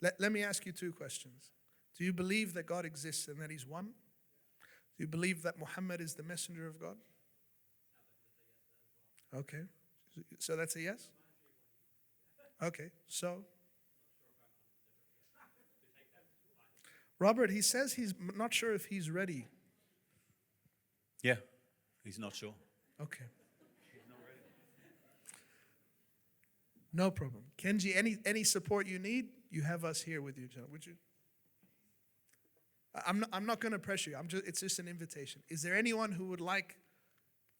Let me ask you two questions. Do you believe that God exists and that He's one? Do you believe that Muhammad is the messenger of God? Okay. So that's a yes? Okay. So? Robert, he says he's not sure if he's ready. Yeah, he's not sure. Okay. No problem. Kenji, any support you need, you have us here with you, John. Would you? I'm not going to pressure you. It's just an invitation. Is there anyone who would like?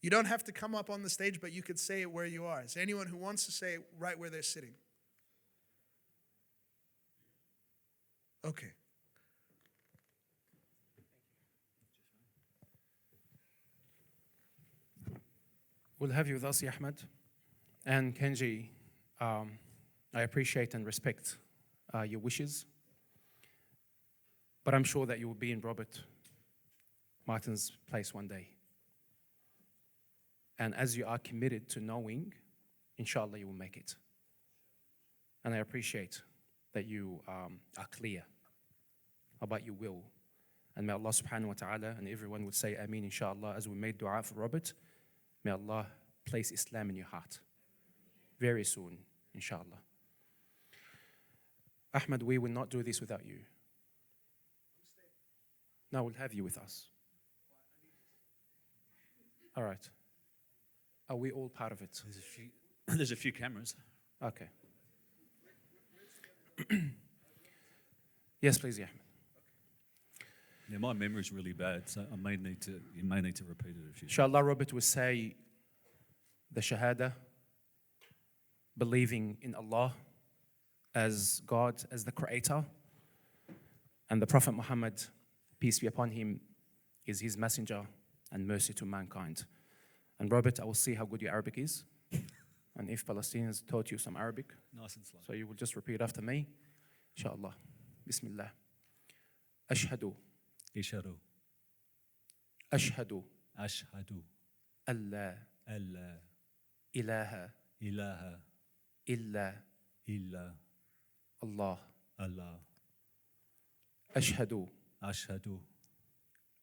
You don't have to come up on the stage, but you could say it where you are. Is there anyone who wants to say it right where they're sitting? Okay. We'll have you with us, Ahmed. And Kenji, I appreciate and respect your wishes, but I'm sure that you will be in Robert Martin's place one day. And as you are committed to knowing, inshallah, you will make it. And I appreciate that you are clear about your will. And may Allah subhanahu wa ta'ala, and everyone would say Ameen, inshallah, as we made dua for Robert, may Allah place Islam in your heart very soon, inshallah. Ahmed, we will not do this without you. No, we'll have you with us. All right. Are we all part of it? There's a few cameras. Okay. Yes, please, Ahmed. Yeah, my memory's really bad, so you may need to repeat it a few times. Inshallah, Robert will say the Shahada, believing in Allah as God, as the Creator, and the Prophet Muhammad, peace be upon him, is his messenger and mercy to mankind. And Robert, I will see how good your Arabic is. And if Palestinians taught you some Arabic, Nice and slow. so you will just repeat after me. Inshallah. Bismillah. Ashhadu. Ishadu. Ashhadu. Ashhadu. Allah. Allah. Ilaha. Ilaha. Illa. Illa. Allah. Allah. Ashhadu. Ashhadu.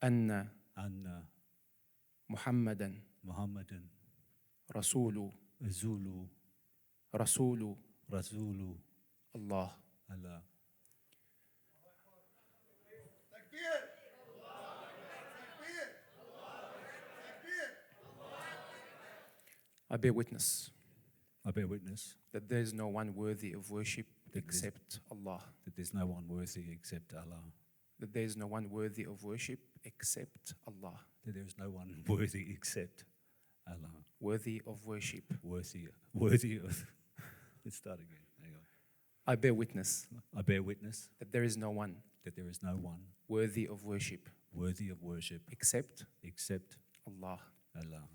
Anna. Anna. Muhammadan. Muhammadan. Rasulu. Zulu. Rasulu. Rasulu. Allah. Allah. I bear witness I bear witness that there is no one worthy of worship except Allah. that there's no one worthy except Allah. That there is no one worthy of worship except Allah. That there is no one worthy except Allah. Worthy of worship. Worthy of. Let's start again. Hang on. I bear witness I bear witness that there is no one that there is no one worthy of worship worthy of worship except except Allah. Allah.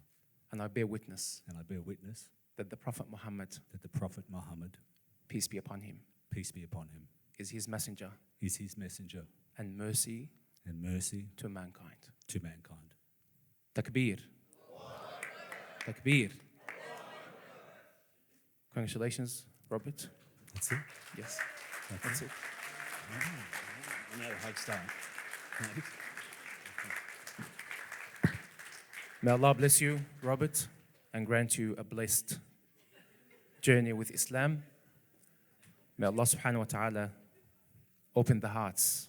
And I bear witness And I bear witness that the Prophet Muhammad, that the Prophet Muhammad, peace be upon him, peace be upon him, is his messenger is his messenger and mercy and mercy to mankind. to mankind. Takbir. Takbir. Congratulations, Robert. That's it. Yes, that's it. I know how to start. May Allah bless you, Robert, and grant you a blessed journey with Islam. May Allah subhanahu wa ta'ala open the hearts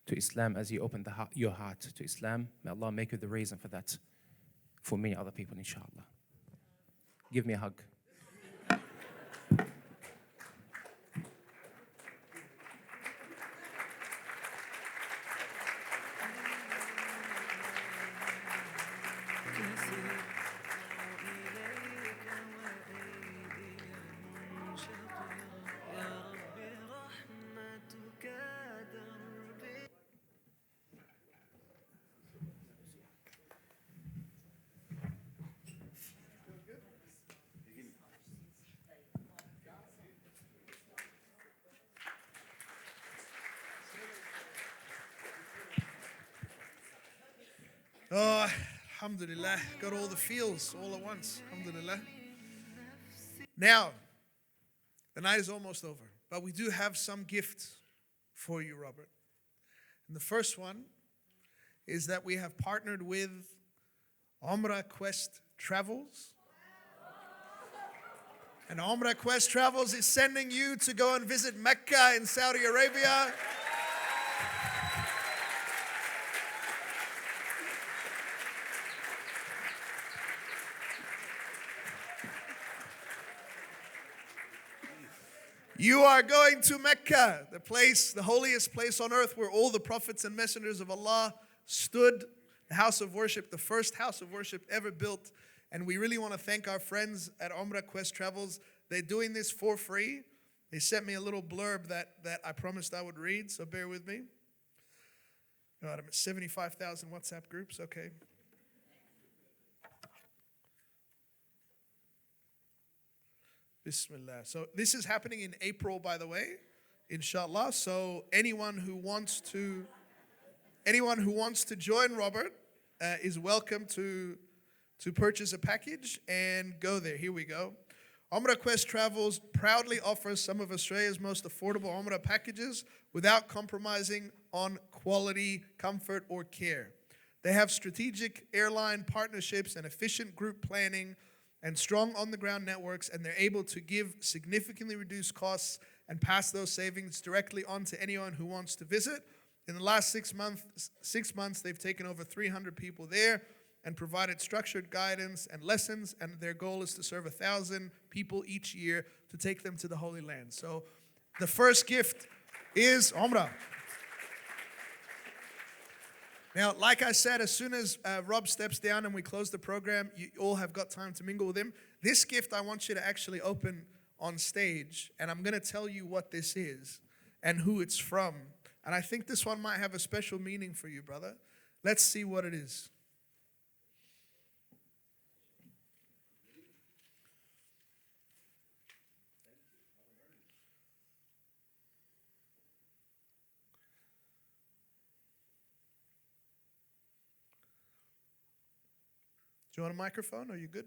to Islam as He opened your heart to Islam. May Allah make you the reason for that for many other people, inshallah. Give me a hug. Oh, alhamdulillah. Got all the feels all at once. Alhamdulillah. Now, the night is almost over, but we do have some gifts for you, Robert. And the first one is that we have partnered with Umrah Quest Travels. And Umrah Quest Travels is sending you to go and visit Mecca in Saudi Arabia. You are going to Mecca, the place, the holiest place on earth where all the prophets and messengers of Allah stood, the house of worship, the first house of worship ever built. And we really want to thank our friends at Umrah Quest Travels. They're doing this for free. They sent me a little blurb that I promised I would read, so bear with me. God, I'm at 75,000 WhatsApp groups, okay. Bismillah. So this is happening in April, by the way, inshallah. So anyone who wants to join Robert is welcome to purchase a package and go there. Here we go. Umrah Quest Travels proudly offers some of Australia's most affordable Umrah packages without compromising on quality, comfort, or care. They have strategic airline partnerships and efficient group planning and strong on-the-ground networks, and they're able to give significantly reduced costs and pass those savings directly on to anyone who wants to visit. In the last 6 months, they've taken over 300 people there and provided structured guidance and lessons, and their goal is to serve 1,000 people each year to take them to the Holy Land. So the first gift is Umrah. Now, like I said, as soon as Rob steps down and we close the program, you all have got time to mingle with him. This gift I want you to actually open on stage, and I'm going to tell you what this is and who it's from. And I think this one might have a special meaning for you, brother. Let's see what it is. you want a microphone? Are you good?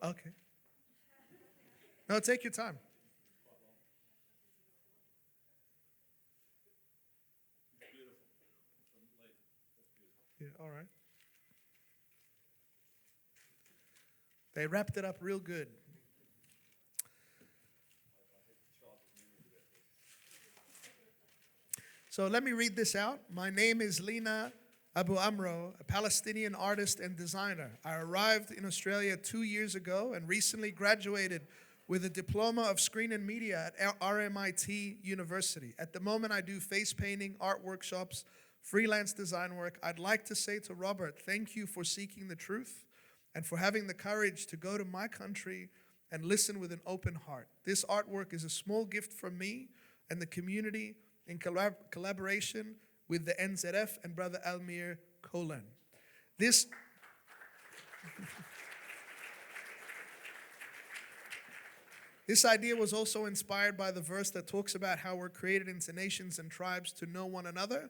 Okay. No, take your time. Yeah, all right. They wrapped it up real good. So let me read this out. My name is Lina Abu Amro, a Palestinian artist and designer. I arrived in Australia 2 years ago and recently graduated with a diploma of screen and media at RMIT University. At the moment, I do face painting, art workshops, freelance design work. I'd like to say to Robert, thank you for seeking the truth and for having the courage to go to my country and listen with an open heart. This artwork is a small gift from me and the community in collaboration with the NZF and Brother Almir Kolan. This idea was also inspired by the verse that talks about how we're created into nations and tribes to know one another.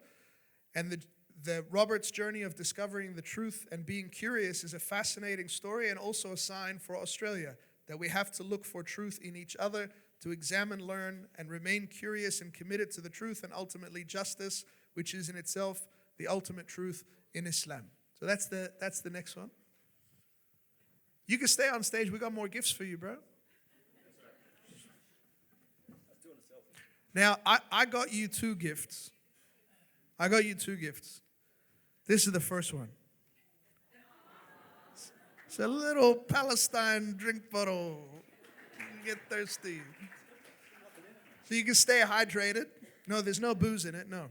And the Robert's journey of discovering the truth and being curious is a fascinating story and also a sign for Australia that we have to look for truth in each other, to examine, learn, and remain curious and committed to the truth and ultimately justice, which is in itself the ultimate truth in Islam. So that's the next one. You can stay on stage. We got more gifts for you, bro. Now, I got you 2 gifts. I got you 2 gifts. This is the first one. It's a little Palestine drink bottle. You get thirsty. So you can stay hydrated. No, there's no booze in it. No.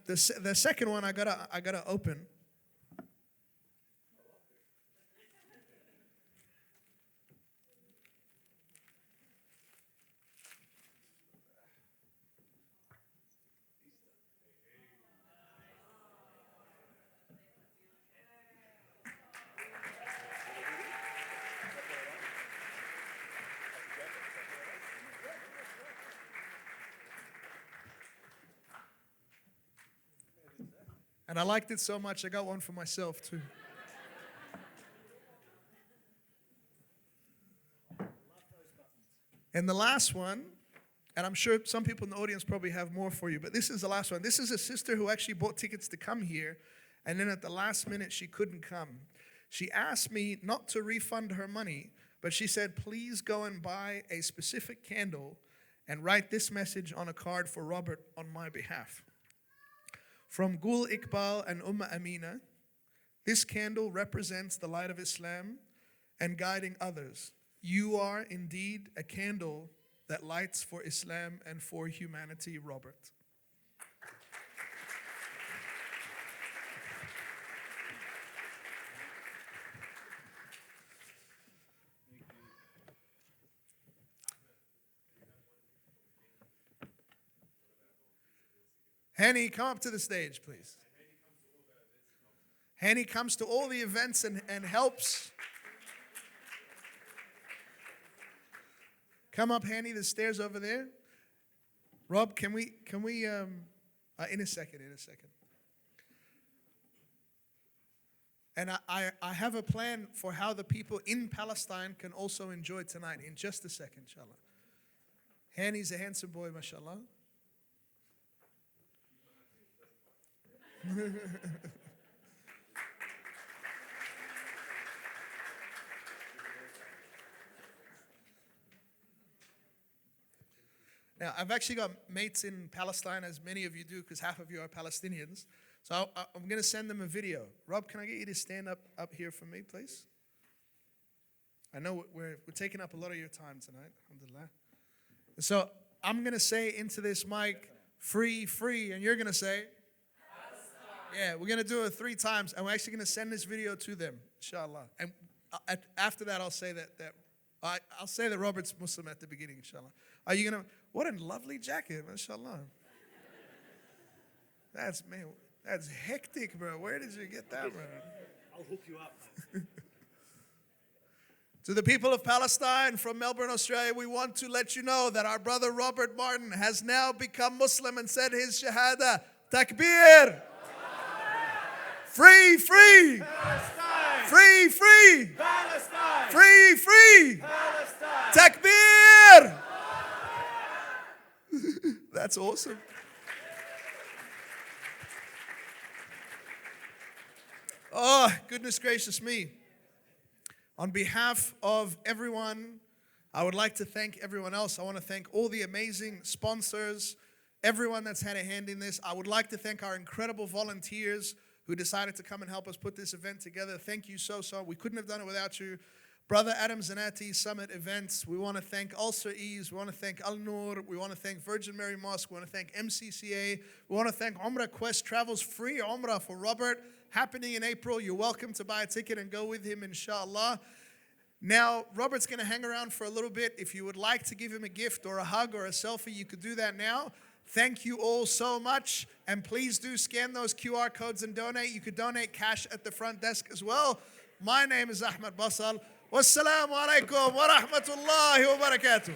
The second one I gotta open. And I liked it so much, I got one for myself too. And the last one, and I'm sure some people in the audience probably have more for you, but this is the last one. This is a sister who actually bought tickets to come here, and then at the last minute, she couldn't come. She asked me not to refund her money, but she said, please go and buy a specific candle and write this message on a card for Robert on my behalf. From Gul Iqbal and Ummah Amina, this candle represents the light of Islam and guiding others. You are indeed a candle that lights for Islam and for humanity, Robert. Henny, come up to the stage, please. Henny comes to all the events and helps. Come up, Henny, the stairs over there. Rob, can we, in a second. And I have a plan for how the people in Palestine can also enjoy tonight in just a second, inshallah. Henny's a handsome boy, mashallah. Now, I've actually got mates in Palestine, as many of you do, because half of you are Palestinians. So I'm going to send them a video. Rob, can I get you to stand up here for me, please? I know we're taking up a lot of your time tonight, alhamdulillah. So I'm going to say into this mic, free, free, and you're going to say, yeah, we're going to do it 3 times, and we're actually going to send this video to them, inshallah. And after that, I'll say I'll say that Robert's Muslim at the beginning, inshallah. Are you going to, what a lovely jacket, mashallah. That's hectic, bro. Where did you get that, bro? I'll hook you up. To the people of Palestine from Melbourne, Australia, we want to let you know that our brother Robert Martin has now become Muslim and said his Shahada. Takbir. Free, free. Palestine! Free, free. Palestine! Free, free. Palestine! Takbir. That's awesome. Oh, goodness gracious me. On behalf of everyone, I would like to thank everyone else. I want to thank all the amazing sponsors, everyone that's had a hand in this. I would like to thank our incredible volunteers who decided to come and help us put this event together. Thank you so. We couldn't have done it without you. Brother Adam Zanati, Summit Events. We want to thank Ulcer Ease. We want to thank Al Noor. We want to thank Virgin Mary Mosque. We want to thank MCCA. We want to thank Umrah Quest Travels. Free Umrah for Robert, happening in April. You're welcome to buy a ticket and go with him, inshallah. Now, Robert's going to hang around for a little bit. If you would like to give him a gift or a hug or a selfie, you could do that now. Thank you all so much. And please do scan those QR codes and donate. You could donate cash at the front desk as well. My name is Ahmad Bassal. Wassalamu alaikum wa rahmatullahi wa barakatuh.